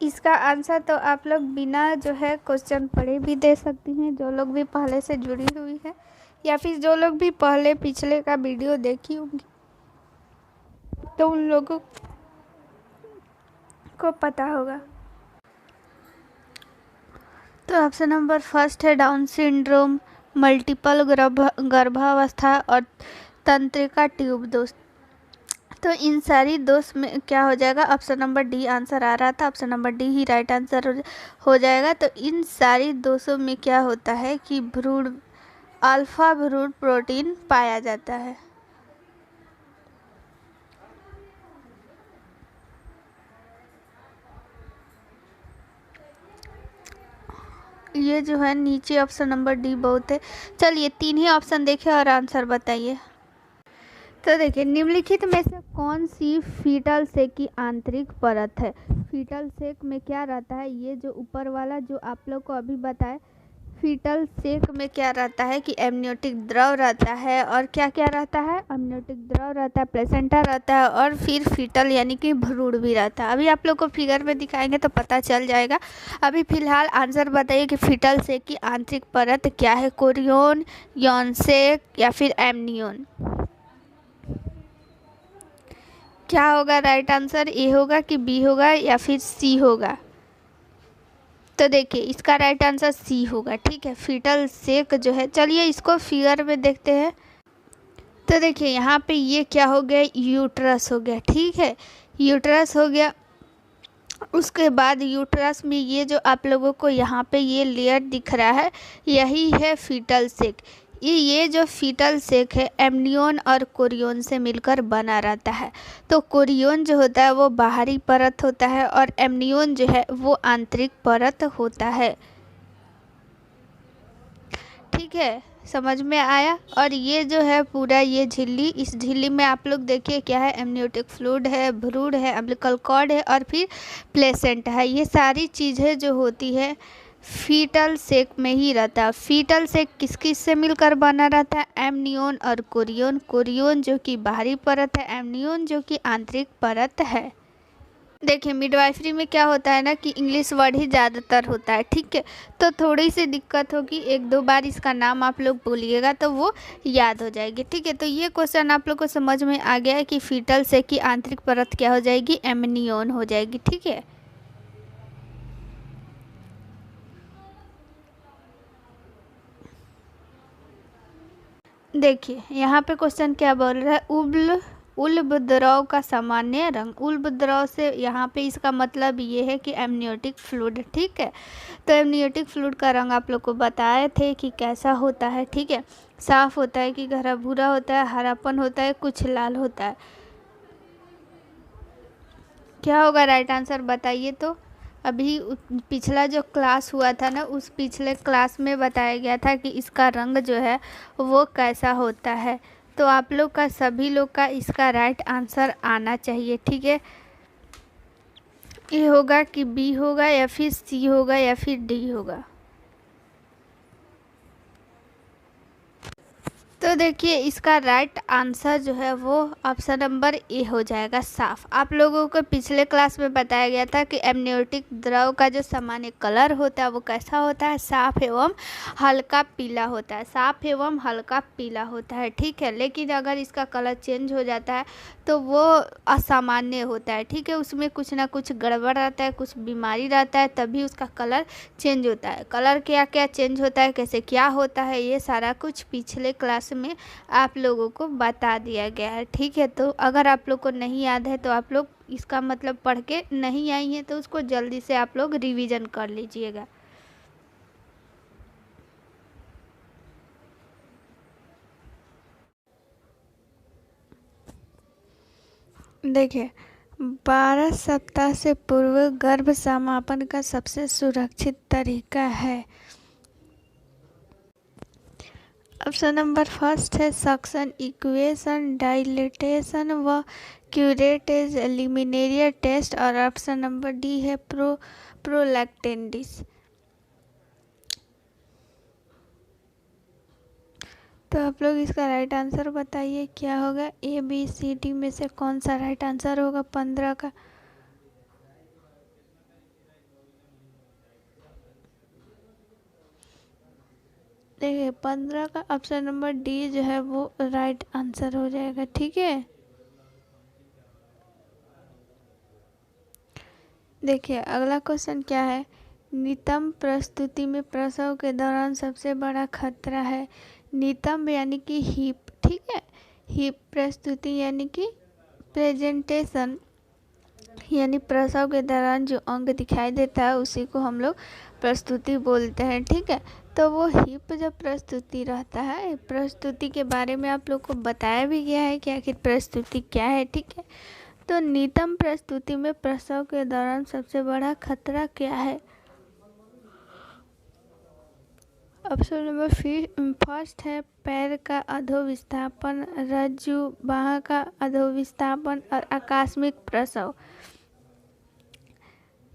इसका आंसर तो आप लोग बिना जो है क्वेश्चन पढ़े भी दे सकती हैं, जो लोग भी पहले से जुड़ी हुई है, या फिर जो लोग भी पहले पिछले का वीडियो देखी होंगी तो उन लोगों को पता होगा। तो ऑप्शन नंबर फर्स्ट है डाउन सिंड्रोम, मल्टीपल गर्भावस्था और तंत्रिका ट्यूब दोष। तो इन सारी दोष में क्या हो जाएगा, ऑप्शन नंबर डी आंसर आ रहा था, ऑप्शन नंबर डी ही राइट आंसर हो जाएगा। तो इन सारी दोषों में क्या होता है कि भ्रूण, अल्फा भ्रूण प्रोटीन पाया जाता है। ये जो है नीचे ऑप्शन नंबर डी बहुत है। चलिए 3 ही ऑप्शन देखें और आंसर बताइए। तो देखिए निम्नलिखित में से कौन सी फीटल सेक की आंतरिक परत है। फीटल सेक में क्या रहता है, ये जो ऊपर वाला जो आप लोग को अभी बताए, फीटल सेक में क्या रहता है कि एमनियोटिक द्रव रहता है, और क्या क्या रहता है, एमनियोटिक द्रव रहता है, प्लेसेंटा रहता है, और फिर फीटल यानी कि भ्रूण भी रहता है। अभी आप लोग को फिगर में दिखाएंगे तो पता चल जाएगा। अभी फिलहाल आंसर बताइए कि फीटल सेक की आंतरिक परत क्या है, कोरियन, यौन सेक या फिर एमनियोन। क्या होगा राइट आंसर, ए होगा कि बी होगा या फिर सी होगा। तो देखिए इसका राइट आंसर सी होगा, ठीक है, फीटल सेक जो है। चलिए इसको फिगर में देखते हैं। तो देखिए यहाँ पे ये क्या हो गया, यूट्रस हो गया, ठीक है, यूट्रस हो गया। उसके बाद यूट्रस में ये जो आप लोगों को यहाँ पे ये लेयर दिख रहा है, यही है फीटल सेक। ये जो फीटल सेक है एमनियोन और कोरियन से मिलकर बना रहता है। तो कोरियन जो होता है वो बाहरी परत होता है और एमनियोन जो है वो आंतरिक परत होता है, ठीक है, समझ में आया। और ये जो है पूरा ये झिल्ली, इस झिल्ली में आप लोग देखिए क्या है, एमनियोटिक फ्लूइड है, भ्रूण है, अम्बिलिकल कॉर्ड है और फिर प्लेसेंटा है। ये सारी चीज़ें जो होती है फीटल सेक में ही रहता है। फीटल सेक किस किस से मिलकर बना रहता है, एमनियोन और कोरियन। कोरियन जो कि बाहरी परत है, एमनियोन जो कि आंतरिक परत है। देखिए मिडवाइफरी में क्या होता है ना कि इंग्लिश वर्ड ही ज़्यादातर होता है, ठीक है, तो थोड़ी सी दिक्कत होगी, 1-2 बार इसका नाम आप लोग बोलिएगा तो वो याद हो जाएगी, ठीक है। तो ये क्वेश्चन आप लोग को समझ में आ गया है कि फीटल से की आंतरिक परत क्या हो जाएगी, एमनियोन हो जाएगी, ठीक है। देखिए यहाँ पे क्वेश्चन क्या बोल रहा है, उल्ब द्रव का सामान्य रंग। उल्ब द्रव से यहाँ पे इसका मतलब ये है कि एमनियोटिक फ्लूइड, ठीक है। तो एमनियोटिक फ्लूइड का रंग आप लोग को बताए थे कि कैसा होता है, ठीक है, साफ होता है कि गहरा भूरा होता है, हरापन होता है, कुछ लाल होता है। क्या होगा राइट आंसर बताइए। तो अभी पिछला जो क्लास हुआ था ना, उस पिछले क्लास में बताया गया था कि इसका रंग जो है वो कैसा होता है। तो आप लोग का, सभी लोग का इसका राइट आंसर आना चाहिए, ठीक है। ए होगा कि बी होगा या फिर सी होगा या फिर डी होगा। तो तो देखिए इसका राइट आंसर जो है वो ऑप्शन नंबर ए हो जाएगा, साफ। आप लोगों को पिछले क्लास में बताया गया था कि एमनियोटिक द्रव का जो सामान्य कलर होता है वो कैसा होता है, साफ एवं हल्का पीला होता है, साफ एवं हल्का पीला होता है, ठीक है। लेकिन अगर इसका कलर चेंज हो जाता है तो वो असामान्य होता है, ठीक है। उसमें कुछ ना कुछ गड़बड़ रहता है, कुछ बीमारी रहता है, तभी उसका कलर चेंज होता है। कलर क्या क्या चेंज होता है, कैसे क्या होता है, ये सारा कुछ पिछले क्लास में आप लोगों को बता दिया गया है, ठीक है। तो अगर आप लोग को नहीं याद है तो आप लोग इसका मतलब पढ़ के नहीं आई हैं तो उसको जल्दी से आप लोग रिवीजन कर लीजिएगा। देखिए 12 सप्ताह से पूर्व गर्भ समापन का सबसे सुरक्षित तरीका है। ऑप्शन नंबर फर्स्ट है सक्शन, इक्वेशन, डाइलेटेशन व क्यूरेटेज लिमिनेरियर टेस्ट, और ऑप्शन नंबर डी है प्रोलैक्टेंडिस। तो आप लोग इसका राइट आंसर बताइए क्या होगा, ए बी सी डी में से कौन सा राइट आंसर होगा 15 का। देखिए 15 का ऑप्शन नंबर डी जो है वो राइट आंसर हो जाएगा, ठीक है। देखिए अगला क्वेश्चन क्या है, नितंब प्रस्तुति में प्रसव के दौरान सबसे बड़ा खतरा है। नितंब यानी कि हिप, ठीक है। हिप प्रस्तुति यानी कि प्रेजेंटेशन, यानी प्रसव के दौरान जो अंग दिखाई देता है उसी को हम लोग प्रस्तुति बोलते हैं, ठीक है। तो वो हिप जब प्रस्तुति रहता है, प्रस्तुति के बारे में आप लोग को बताया भी गया है कि आखिर प्रस्तुति क्या है, ठीक है। तो नितंब प्रस्तुति में प्रसव के दौरान सबसे बड़ा खतरा क्या है। ऑप्शन नंबर फर्स्ट है पैर का अधोविस्थापन, रज्जु बाह का अधोविस्थापन और आकस्मिक प्रसव।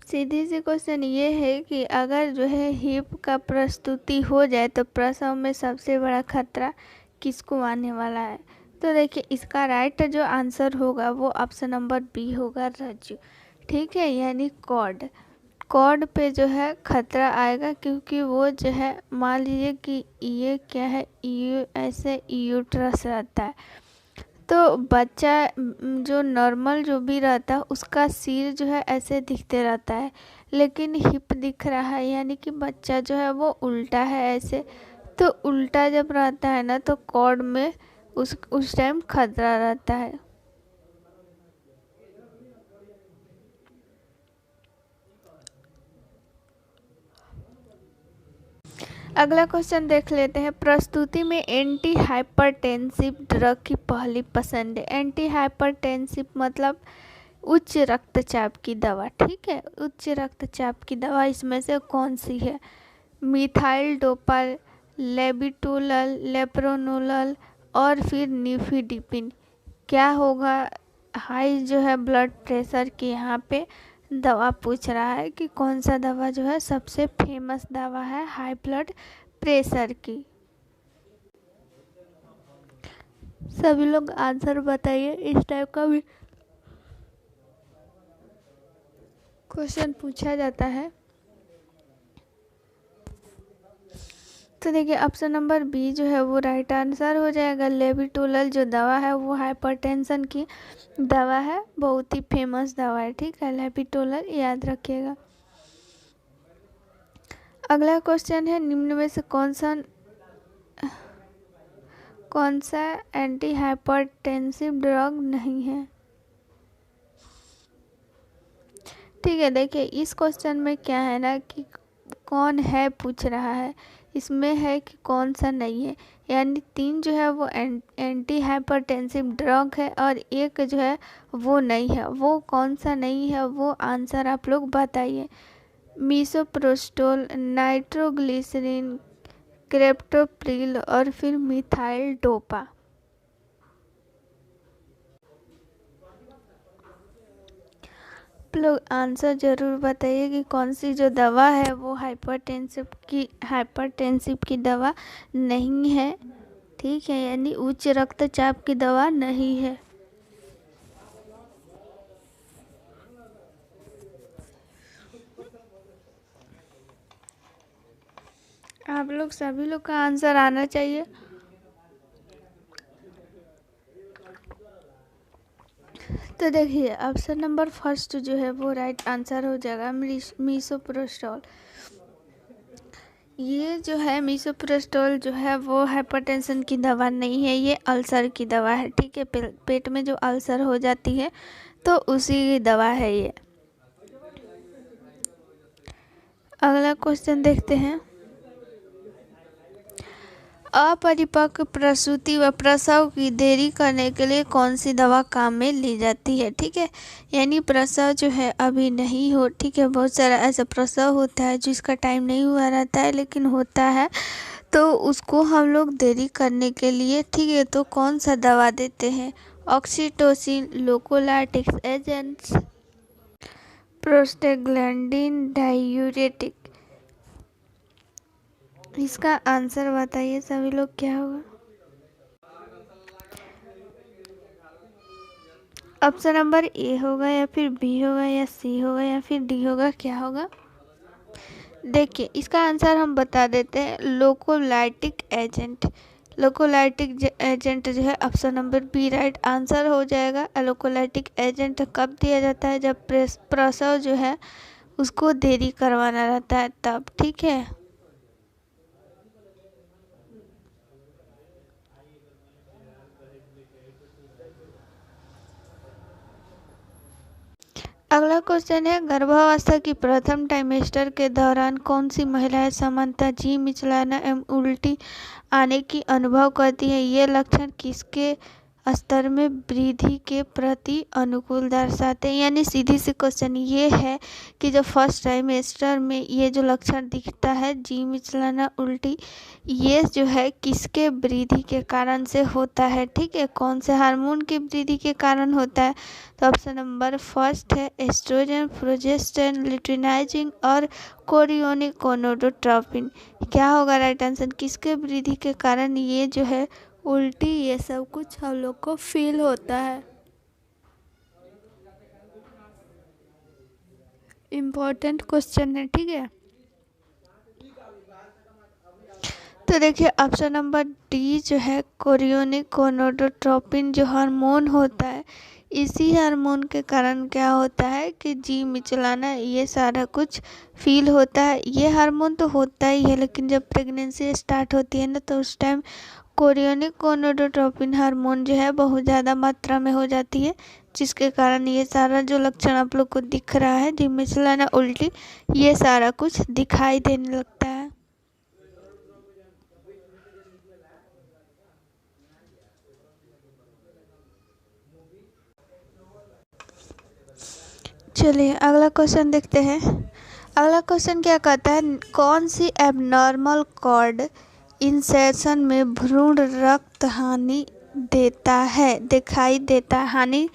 सीधी सी क्वेश्चन ये है कि अगर जो है हिप का प्रस्तुति हो जाए तो प्रसव में सबसे बड़ा खतरा किसको आने वाला है। तो देखिए इसका राइट जो आंसर होगा वो ऑप्शन नंबर बी होगा, रज्जु, ठीक है। यानी कॉर्ड पे जो है खतरा आएगा, क्योंकि वो जो है मान लीजिए कि ये क्या है, ऐसे यूट्रस रहता है, तो बच्चा जो नॉर्मल जो भी रहता है उसका सिर जो है ऐसे दिखते रहता है, लेकिन हिप दिख रहा है, यानी कि बच्चा जो है वो उल्टा है ऐसे। तो उल्टा जब रहता है ना तो कॉर्ड में उस टाइम खतरा रहता है। अगला क्वेश्चन देख लेते हैं, प्रस्तुति में एंटी हाइपरटेंसिव ड्रग की पहली पसंद है। एंटी हाइपरटेंसिव मतलब उच्च रक्तचाप की दवा, ठीक है। उच्च रक्तचाप की दवा इसमें से कौन सी है, मिथाइल डोपा, लेबिटोलल, लेप्रोनोलल और फिर निफिडिपिन। क्या होगा, हाई जो है ब्लड प्रेशर की यहाँ पे दवा पूछ रहा है कि कौन सा दवा जो है सबसे फेमस दवा है हाई ब्लड प्रेशर की। सभी लोग आंसर बताइए, इस टाइप का भी क्वेश्चन पूछा जाता है। तो देखिए ऑप्शन नंबर बी जो है वो राइट आंसर हो जाएगा। लेबिटोलल जो दवा है वो हाइपरटेंशन की दवा है, बहुत ही फेमस दवा है, ठीक है। लेबिटोलल याद रखिएगा। अगला क्वेश्चन है, निम्न में से कौन सा एंटी हाइपरटेंसिव ड्रग नहीं है। ठीक है, देखिए इस क्वेश्चन में क्या है ना कि कौन है पूछ रहा है, इसमें है कि कौन सा नहीं है, यानी 3 जो है वो एंटी हाइपरटेंसिव ड्रग है और एक जो है वो नहीं है। वो कौन सा नहीं है वो आंसर आप लोग बताइए। मिसोप्रोस्टोल, नाइट्रोग्लिसरीन, क्रेप्टोप्रिल और फिर मिथाइल डोपा। आप लोग आंसर ज़रूर बताइए कि कौन सी जो दवा है वो हाइपरटेंसिव की दवा नहीं है, ठीक है, यानी उच्च रक्तचाप की दवा नहीं है। आप लोग सभी लोग का आंसर आना चाहिए। तो देखिए ऑप्शन नंबर फर्स्ट जो है वो राइट आंसर हो जाएगा, मीसोप्रोस्टॉल। ये जो है मीसोप्रोस्टॉल जो है वो हाइपरटेंशन की दवा नहीं है, ये अल्सर की दवा है। ठीक है, पेट में जो अल्सर हो जाती है तो उसी की दवा है ये। अगला क्वेश्चन देखते हैं। अपरिपक्व प्रसूति व प्रसव की देरी करने के लिए कौन सी दवा काम में ली जाती है। ठीक है, यानी प्रसव जो है अभी नहीं हो, ठीक है, बहुत सारा ऐसा प्रसव होता है जिसका टाइम नहीं हुआ रहता है लेकिन होता है, तो उसको हम लोग देरी करने के लिए, ठीक है, तो कौन सा दवा देते हैं। Oxytocin, tocolytics agents, prostaglandin, diuretic. इसका आंसर बताइए सभी लोग, क्या होगा। ऑप्शन नंबर ए होगा या फिर बी होगा या सी होगा या फिर डी होगा, क्या होगा। देखिए इसका आंसर हम बता देते हैं, लोकोलाइटिक एजेंट। लोकोलाइटिक एजेंट जो है option number B right answer हो जाएगा। लोकोलाइटिक एजेंट कब दिया जाता है, जब प्रसव जो है उसको देरी करवाना रहता है तब। ठीक है, अगला क्वेश्चन है, गर्भावस्था की प्रथम ट्राइमेस्टर के दौरान कौन सी महिलाएं सामान्यतः जी मिचलाना एवं उल्टी आने की अनुभव करती हैं। ये लक्षण किसके स्तर में वृद्धि के प्रति अनुकूल दर्शाते हैं। यानी सीधी सी क्वेश्चन ये है कि जब फर्स्ट ट्राइमेस्टर में ये जो लक्षण दिखता है जी मिचलाना उल्टी, ये जो है किसके वृद्धि के कारण से होता है। ठीक है, कौन से हार्मोन की वृद्धि के कारण होता है। तो ऑप्शन नंबर फर्स्ट है एस्ट्रोजन, प्रोजेस्टेरोन, लुटिनाइजिंग और कोरियोनिक गोनाडोट्रोपिन। क्या होगा राइट आंसर, किसके वृद्धि के कारण ये जो है उल्टी ये सब कुछ हम लोग को फील होता है। इम्पोर्टेंट क्वेश्चन है। ठीक है, तो देखिए ऑप्शन नंबर डी जो है कोरियोनिक गोनाडोट्रोपिन जो हार्मोन होता है, इसी हार्मोन के कारण क्या होता है कि जी मिचलाना ये सारा कुछ फील होता है। ये हार्मोन तो होता ही है, लेकिन जब प्रेगनेंसी स्टार्ट होती है ना तो उस टाइम कोरियोनिक गोनाडोट्रोपिन हार्मोन जो है बहुत ज़्यादा मात्रा में हो जाती है, जिसके कारण ये सारा जो लक्षण आप लोग को दिख रहा है जी मिचलाना उल्टी, ये सारा कुछ दिखाई देने लगता है। चलिए अगला क्वेश्चन देखते हैं। अगला क्वेश्चन क्या कहता है, कौन सी एबनॉर्मल कॉर्ड इंसर्शन में भ्रूण रक्त हानि देता है, दिखाई देता है, हानि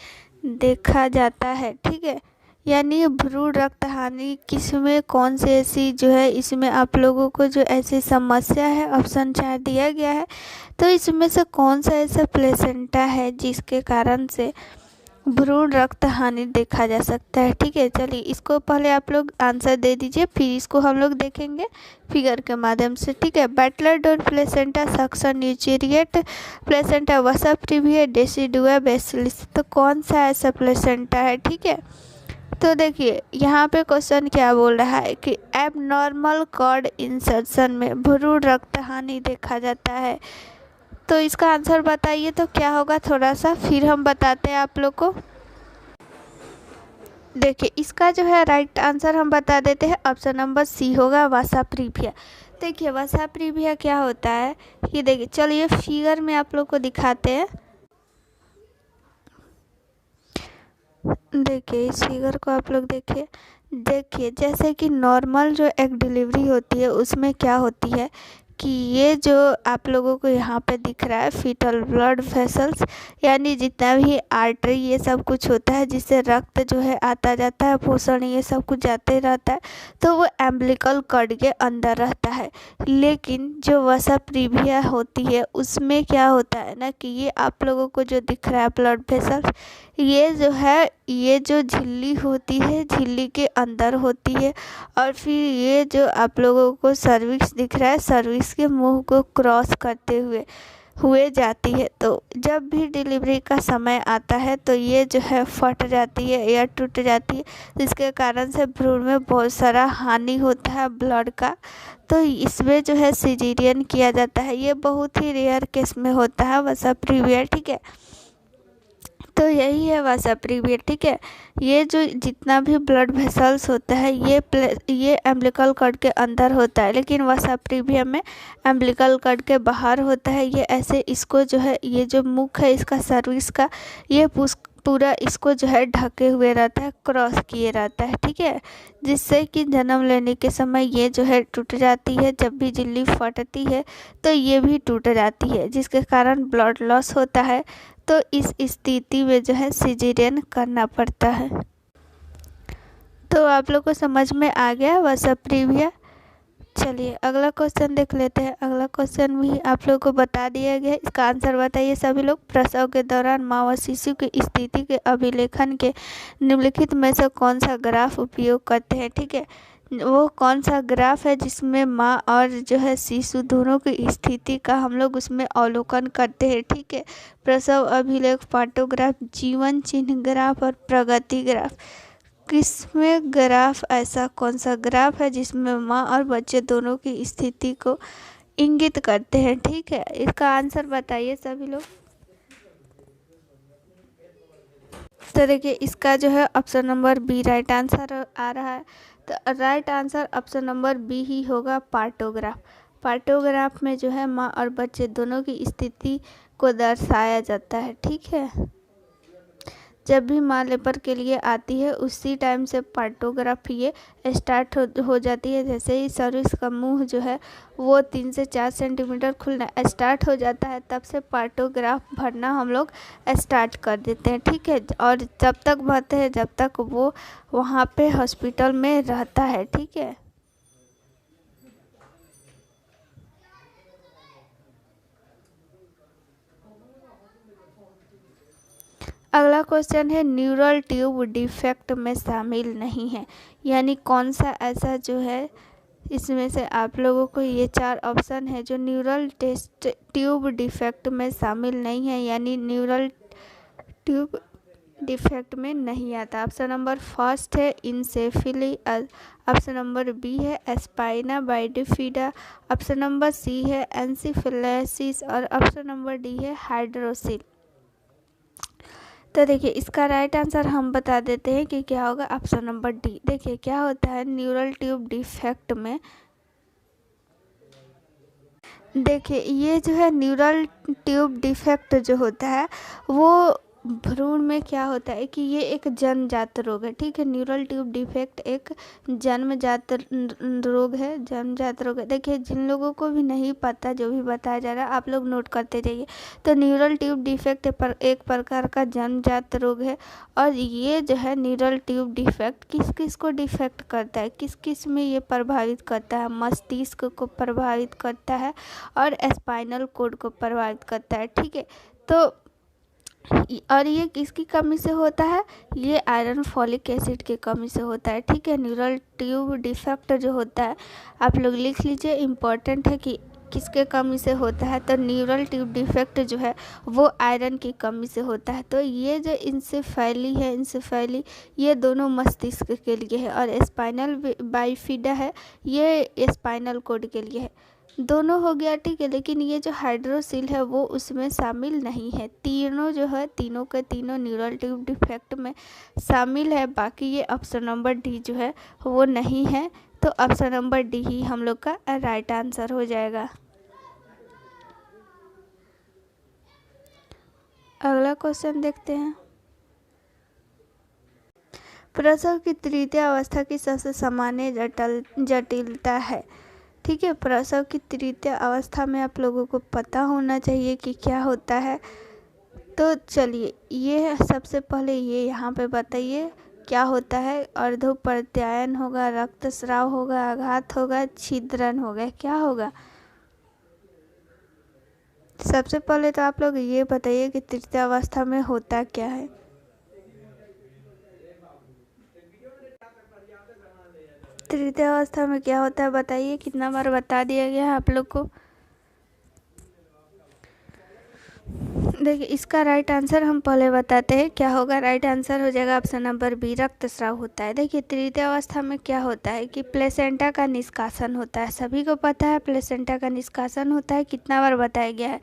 देखा जाता है। ठीक है, यानी भ्रूण रक्त हानि किसमें, कौन से ऐसी जो है इसमें आप लोगों को जो ऐसी समस्या है, ऑप्शन 4 दिया गया है, तो इसमें से कौन सा ऐसा प्लेसेंटा है जिसके कारण से भ्रूण रक्त हानि देखा जा सकता है। ठीक है, चलिए इसको पहले आप लोग आंसर दे दीजिए, फिर इसको हम लोग देखेंगे फिगर के माध्यम से। ठीक है, battledore placenta, succenturiate placenta, vasa previa, decidua basalis. तो कौन सा ऐसा प्लेसेंटा है। ठीक है, तो देखिए यहाँ पे क्वेश्चन क्या बोल रहा है कि एबनॉर्मल कॉर्ड इंसर्शन में भ्रूण रक्त हानि देखा जाता है, तो इसका आंसर बताइए तो क्या होगा, थोड़ा सा फिर हम बताते हैं आप लोग को। देखिए इसका जो है राइट आंसर हम बता देते हैं, ऑप्शन नंबर सी होगा वसा प्रीविया। देखिए वसा प्रीविया क्या होता है ये देखिए, चलिए फिगर में आप लोग को दिखाते हैं। देखिए इस फिगर को आप लोग देखिए जैसे कि नॉर्मल जो एक डिलीवरी होती है उसमें क्या होती है कि ये जो आप लोगों को यहाँ पे दिख रहा है फीटल ब्लड वेसल्स, यानी जितना भी आर्टरी ये सब कुछ होता है जिससे रक्त जो है आता जाता है, पोषण ये सब कुछ जाते रहता है, तो वो एम्बिलिकल कॉर्ड के अंदर रहता है। लेकिन जो वसा प्रीविया होती है उसमें क्या होता है ना कि ये आप लोगों को जो दिख रहा है ब्लड वेसल्स, ये जो है ये जो झिल्ली होती है झिल्ली के अंदर होती है। और फिर ये जो आप लोगों को सर्विक्स दिख रहा है सर्विक्स के मुंह को क्रॉस करते हुए जाती है। तो जब भी डिलीवरी का समय आता है तो ये जो है फट जाती है या टूट जाती है, जिसके कारण से भ्रूण में बहुत सारा हानि होता है ब्लड का। तो इसमें जो है सिजेरियन किया जाता है। ये बहुत ही रेयर केस में होता है वसा प्रीविया, ठीक है। तो यही है वसा प्रीविया, ठीक है। ये जो जितना भी ब्लड वेसल्स होता है ये एम्बिलिकल कॉर्ड के अंदर होता है, लेकिन वसा प्रीविया में एम्बिलिकल कॉर्ड के बाहर होता है। ये ऐसे इसको जो है ये जो मुख है इसका सर्विस का ये पूरा इसको जो है ढके हुए रहता है, क्रॉस किए रहता है, ठीक है। जिससे कि जन्म लेने के समय ये जो है टूट जाती है। जब भी झिल्ली फटती है तो ये भी टूट जाती है, जिसके कारण ब्लड लॉस होता है। तो इस स्थिति में जो है सिजेरियन करना पड़ता है। तो आप लोग को समझ में आ गया वसा प्रीविया। चलिए अगला क्वेश्चन देख लेते हैं। अगला क्वेश्चन भी आप लोग को बता दिया गया, इसका आंसर बताइए सभी लोग। प्रसव के दौरान माँ व शिशु की स्थिति के अभिलेखन के निम्नलिखित में से कौन सा ग्राफ उपयोग करते हैं, ठीक है। वो कौन सा ग्राफ है जिसमें माँ और जो है शिशु दोनों की स्थिति का हम लोग उसमें अवलोकन करते हैं, ठीक है। प्रसव अभिलेख पार्टोग्राफ, जीवन चिन्ह ग्राफ और प्रगति ग्राफ। किसमें ग्राफ ऐसा कौन सा ग्राफ है जिसमें माँ और बच्चे दोनों की स्थिति को इंगित करते हैं, ठीक है। इसका आंसर बताइए सभी लोग। तो देखिए इसका जो है option number B right answer आ रहा है। तो right answer option number B ही होगा, पार्टोग्राफ। पार्टोग्राफ में जो है माँ और बच्चे दोनों की स्थिति को दर्शाया जाता है, ठीक है। जब भी माँ लेबर के लिए आती है उसी टाइम से पार्टोग्राफ ये स्टार्ट हो जाती है। जैसे ही सर्विस का मुंह जो है वो 3 से 4 सेंटीमीटर खुलना स्टार्ट हो जाता है, तब से पार्टोग्राफ भरना हम लोग स्टार्ट कर देते हैं, ठीक है। और जब तक भरते हैं जब तक वो वहाँ पे हॉस्पिटल में रहता है, ठीक है। अगला क्वेश्चन है न्यूरल ट्यूब डिफेक्ट में शामिल नहीं है, यानी कौन सा ऐसा जो है इसमें से आप लोगों को ये 4 ऑप्शन है जो न्यूरल ट्यूब डिफेक्ट में शामिल नहीं है, यानी न्यूरल ट्यूब डिफेक्ट में नहीं आता। ऑप्शन नंबर फर्स्ट है इंसेफिली, ऑप्शन नंबर बी है spina bifida, option number C है एंसिफिलिसिस और ऑप्शन नंबर डी है हाइड्रोसिल। तो देखिए इसका राइट आंसर हम बता देते हैं कि क्या होगा, ऑप्शन नंबर डी। देखिए क्या होता है न्यूरल ट्यूब डिफेक्ट में, देखिए ये जो है न्यूरल ट्यूब डिफेक्ट जो होता है वो भ्रूण में क्या होता है कि ये एक जन्मजात रोग है, ठीक है। न्यूरल ट्यूब डिफेक्ट एक जन्मजात रोग है, जन्मजात रोग है। देखिए जिन लोगों को भी नहीं पता जो भी बताया जा रहा है आप लोग नोट करते जाइए। तो न्यूरल ट्यूब डिफेक्ट एक प्रकार का जन्मजात रोग है। और ये जो है न्यूरल ट्यूब डिफेक्ट किस किस को डिफेक्ट करता है, किस किस में ये प्रभावित करता है, मस्तिष्क को प्रभावित करता है और स्पाइनल कोड को प्रभावित करता है, ठीक है। तो और ये किसकी कमी से होता है, ये आयरन फॉलिक एसिड की कमी से होता है, ठीक है। न्यूरल ट्यूब डिफेक्ट जो होता है आप लोग लिख लीजिए, इम्पोर्टेंट है कि किसके कमी से होता है। तो न्यूरल ट्यूब डिफेक्ट जो है वो आयरन की कमी से होता है। तो ये जो इंसेफेली ये दोनों मस्तिष्क के लिए है और स्पाइनल बाइफिडा है ये स्पाइनल कोड के लिए है। दोनों हो गया, ठीक है। लेकिन ये जो हाइड्रोसिल है वो उसमें शामिल नहीं है। तीनों जो है तीनों के तीनों न्यूरल ट्यूब डिफेक्ट में शामिल है। बाकी ये ऑप्शन नंबर डी जो है वो नहीं है। तो ऑप्शन नंबर डी ही हम लोग का राइट आंसर हो जाएगा। अगला क्वेश्चन देखते हैं। प्रसव की तृतीय अवस्था की सबसे सामान्य जटिलता है, ठीक है, प्रसव की तृतीय अवस्था में आप लोगों को पता होना चाहिए कि क्या होता है। तो चलिए, ये सबसे पहले ये यहाँ पे बताइए क्या होता है। अर्धोप्रत्यायन होगा, रक्तस्राव होगा, आघात होगा, छिद्रन होगा, क्या होगा? सबसे पहले तो आप लोग ये बताइए कि तृतीय अवस्था में होता क्या है। तृतीय अवस्था में क्या होता है बताइए, कितना बार बता दिया गया है आप लोग को। देखिए, इसका राइट आंसर हम पहले बताते हैं क्या होगा। राइट आंसर हो जाएगा ऑप्शन नंबर बी, रक्तस्राव होता है। देखिए, तृतीय अवस्था में क्या होता है कि प्लेसेंटा का निष्कासन होता है। सभी को पता है प्लेसेंटा का निष्कासन होता है, कितना बार बताया गया है।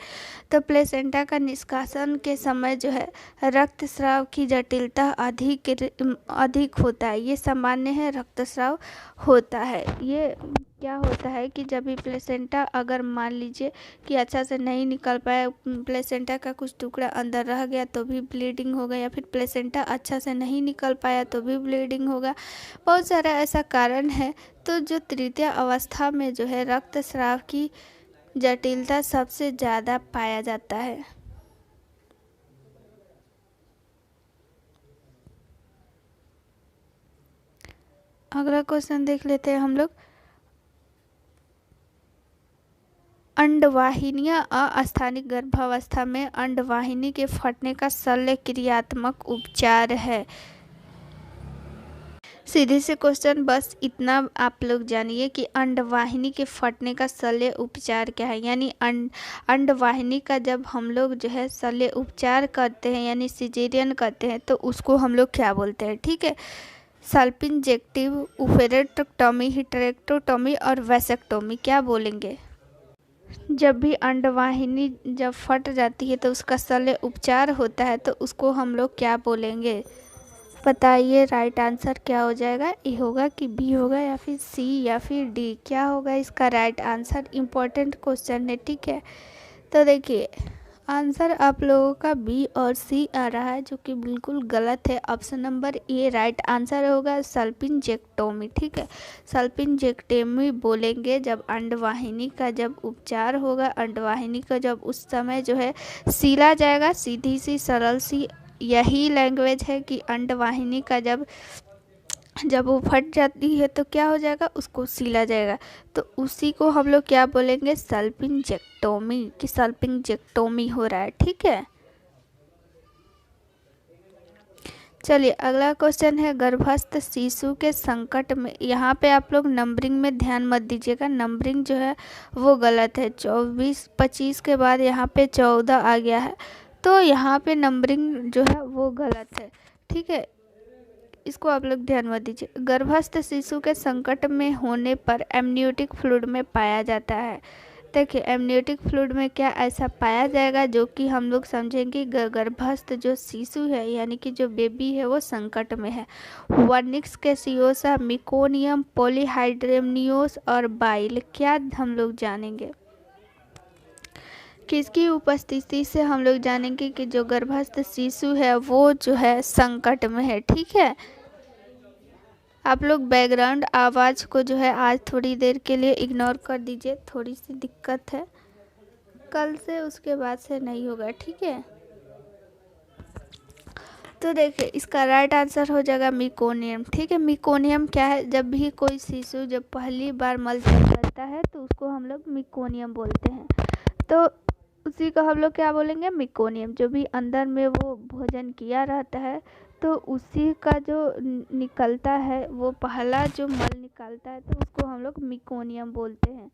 तो प्लेसेंटा का निष्कासन के समय जो है रक्तस्राव की जटिलता अधिक होता है। ये सामान्य है, रक्तस्राव होता है। ये क्या होता है कि जब भी प्लेसेंटा अगर मान लीजिए कि अच्छा से नहीं निकल पाया, प्लेसेंटा का कुछ टुकड़ा अंदर रह गया तो भी ब्लीडिंग होगा, या फिर प्लेसेंटा अच्छा से नहीं निकल पाया तो भी ब्लीडिंग होगा। बहुत सारा ऐसा कारण है। तो जो तृतीय अवस्था में जो है रक्तस्राव की जटिलता सबसे ज़्यादा पाया जाता है। अगला क्वेश्चन देख लेते हैं हम लोग। अंडवाहिनियां अस्थानिक गर्भावस्था में अंडवाहिनी के फटने का शल्य क्रियात्मक उपचार है। सीधे से क्वेश्चन, बस इतना आप लोग जानिए कि अंडवाहिनी के फटने का शल्य उपचार क्या है। यानी अंडवाहिनी का जब हम लोग जो है शल्य उपचार करते हैं यानी सिजेरियन करते हैं तो उसको हम लोग क्या बोलते हैं, ठीक है। सल्पिंजेक्टिव, ओपेरेक्टोमी, हिस्टेरेक्टोमी और वैसेक्टोमी, क्या बोलेंगे। जब भी अंडवाहिनी जब फट जाती है तो उसका शल्य उपचार होता है तो उसको हम लोग क्या बोलेंगे, बताइए। राइट आंसर क्या हो जाएगा, ए होगा कि बी होगा या फिर सी या फिर डी, क्या होगा इसका राइट आंसर। इम्पोर्टेंट क्वेश्चन है, ठीक है। तो देखिए, आंसर आप लोगों का बी और सी आ रहा है, जो कि बिल्कुल गलत है। Option number A right answer होगा, सल्पिंजेक्टोमी, ठीक है। सल्पिंजेक्टोमी बोलेंगे जब अंडवाहिनी का जब उपचार होगा, अंडवाहिनी का जब उस समय जो है सीला जाएगा। सीधी सी सरल सी यही लैंग्वेज है कि अंडवाहिनी का जब वो फट जाती है तो क्या हो जाएगा, उसको सीला जाएगा। तो उसी को हम लोग क्या बोलेंगे, सल्पिंजेक्टोमी, कि सल्पिंजेक्टोमी हो रहा है, ठीक है। चलिए, अगला क्वेश्चन है गर्भस्थ शिशु के संकट में। यहाँ पे आप लोग नंबरिंग में ध्यान मत दीजिएगा, नंबरिंग जो है वो गलत है। 24 25 के बाद यहाँ पे 14 आ गया है, तो यहाँ पे नंबरिंग जो है वो गलत है, ठीक है। इसको आप लोग ध्यान मत दीजिए। गर्भस्थ शिशु के संकट में होने पर एमनियोटिक फ्लूइड में पाया जाता है। देखिए, एमनियोटिक फ्लूइड में क्या ऐसा पाया जाएगा जो कि हम लोग समझेंगे गर्भस्थ जो शिशु है यानी कि जो बेबी है वो संकट में है। वर्निक्स कैसियोसा, मिकोनियम, पॉलीहाइड्रेमनियोस और बाइल, क्या हम लोग जानेंगे, किसकी उपस्थिति से हम लोग जानेंगे कि जो गर्भस्थ शिशु है वो जो है संकट में है, ठीक है। आप लोग बैकग्राउंड आवाज़ को जो है आज थोड़ी देर के लिए इग्नोर कर दीजिए, थोड़ी सी दिक्कत है, कल से उसके बाद से नहीं होगा, ठीक है। तो देखिए, इसका राइट आंसर हो जाएगा मिकोनियम, ठीक है। मिकोनियम क्या है, जब भी कोई शिशु जब पहली बार मलत्याग करता है तो उसको हम लोग मिकोनियम बोलते हैं। तो उसी को हम लोग क्या बोलेंगे, मिकोनियम। जो भी अंदर में वो भोजन किया रहता है तो उसी का जो निकलता है, वो पहला जो मल निकलता है तो उसको हम लोग मिकोनियम बोलते हैं।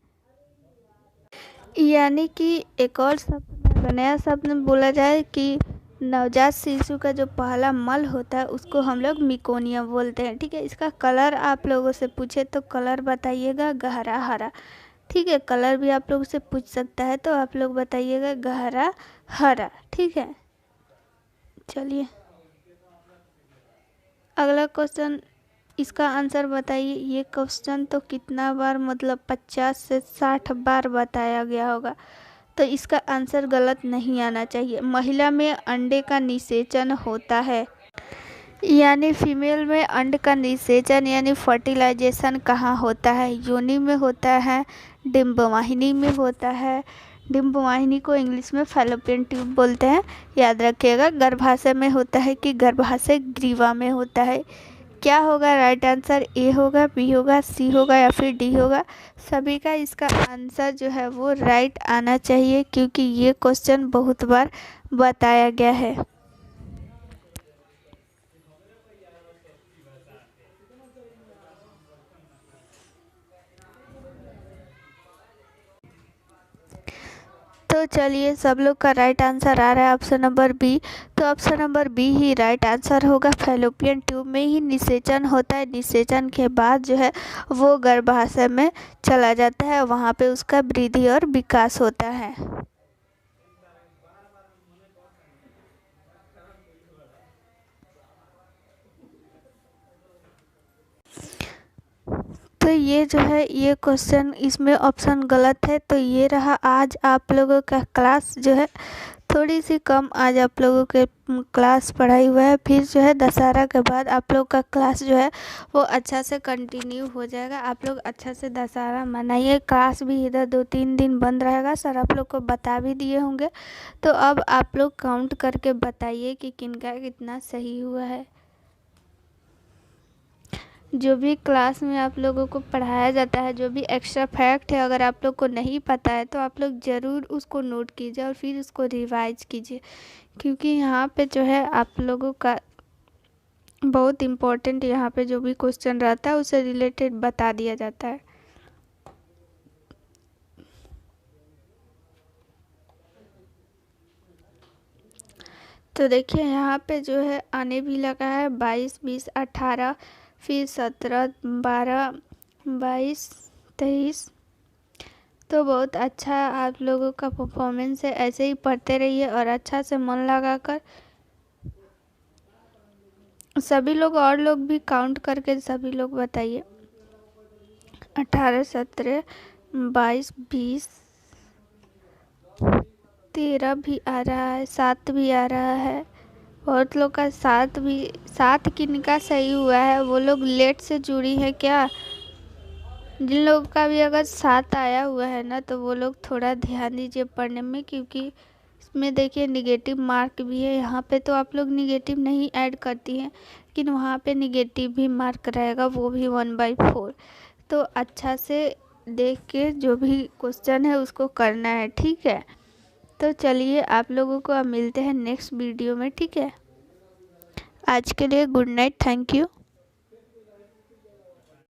यानी कि एक और शब्द में, नया शब्द में बोला जाए कि नवजात शिशु का जो पहला मल होता है उसको हम लोग मिकोनियम बोलते हैं, ठीक है। इसका कलर आप लोगों से पूछे तो कलर बताइएगा गहरा हरा, ठीक है। कलर भी आप लोग से पूछ सकता है तो आप लोग बताइएगा गहरा हरा, ठीक है। चलिए, अगला क्वेश्चन, इसका आंसर बताइए। ये क्वेश्चन तो कितना बार, मतलब 50 से 60 बार बताया गया होगा, तो इसका आंसर गलत नहीं आना चाहिए। महिला में अंडे का निषेचन होता है, यानी फीमेल में अंड का निषेचन यानी फर्टिलाइजेशन कहाँ होता है, योनि में होता है, डिंबवाहिनी में होता है। डिंबवाहिनी को इंग्लिश में फैलोपियन ट्यूब बोलते हैं, याद रखिएगा। गर्भाशय में होता है कि गर्भाशय ग्रीवा में होता है। क्या होगा राइट आंसर? ए होगा, बी होगा, सी होगा या फिर डी होगा? सभी का इसका आंसर जो है वो राइट आना चाहिए, क्योंकि ये क्वेश्चन बहुत बार बताया गया है। तो चलिए, सब लोग का राइट आंसर आ रहा है ऑप्शन नंबर बी। तो ऑप्शन नंबर बी ही राइट आंसर होगा। फैलोपियन ट्यूब में ही निषेचन होता है। निषेचन के बाद जो है वो गर्भाशय में चला जाता है, वहाँ पे उसका वृद्धि और विकास होता है। तो ये जो है ये क्वेश्चन इसमें ऑप्शन गलत है। तो ये रहा आज आप लोगों का क्लास जो है थोड़ी सी कम आज आप लोगों के क्लास पढ़ाई हुआ है। फिर जो है दशहरा के बाद आप लोग का क्लास जो है वो अच्छा से कंटिन्यू हो जाएगा। आप लोग अच्छा से दशहरा मनाइए। क्लास भी इधर 2-3 दिन बंद रहेगा, सर आप लोग को बता भी दिए होंगे। तो अब आप लोग काउंट करके बताइए कि किनका कितना सही हुआ है। जो भी क्लास में आप लोगों को पढ़ाया जाता है, जो भी एक्स्ट्रा फैक्ट है, अगर आप लोग को नहीं पता है तो आप लोग ज़रूर उसको नोट कीजिए और फिर उसको रिवाइज कीजिए, क्योंकि यहाँ पे जो है आप लोगों का बहुत इम्पोर्टेंट यहाँ पे जो भी क्वेश्चन रहता है उससे रिलेटेड बता दिया जाता है। तो देखिए यहाँ पे जो है आने भी लगा है 22, 20, 18, फिर 17, 12, 22, 23। तो बहुत अच्छा आप लोगों का परफॉर्मेंस है। ऐसे ही पढ़ते रहिए और अच्छा से मन लगाकर। सभी लोग और लोग भी काउंट करके सभी लोग बताइए। 18, 17, 22, 20, 13 भी आ रहा है, 7 भी आ रहा है। बहुत लोग का 7 किनका सही हुआ है? वो लोग लेट से जुड़ी है क्या? जिन लोगों का भी अगर 7 आया हुआ है ना, तो वो लोग थोड़ा ध्यान दीजिए पढ़ने में, क्योंकि इसमें देखिए निगेटिव मार्क भी है। यहाँ पे तो आप लोग निगेटिव नहीं ऐड करती हैं, लेकिन वहाँ पे निगेटिव भी मार्क रहेगा, वो भी 1/4। तो अच्छा से देख के जो भी क्वेश्चन है उसको करना है, ठीक है। तो चलिए आप लोगों को अब मिलते हैं नेक्स्ट वीडियो में, ठीक है। आज के लिए गुड नाइट, थैंक यू।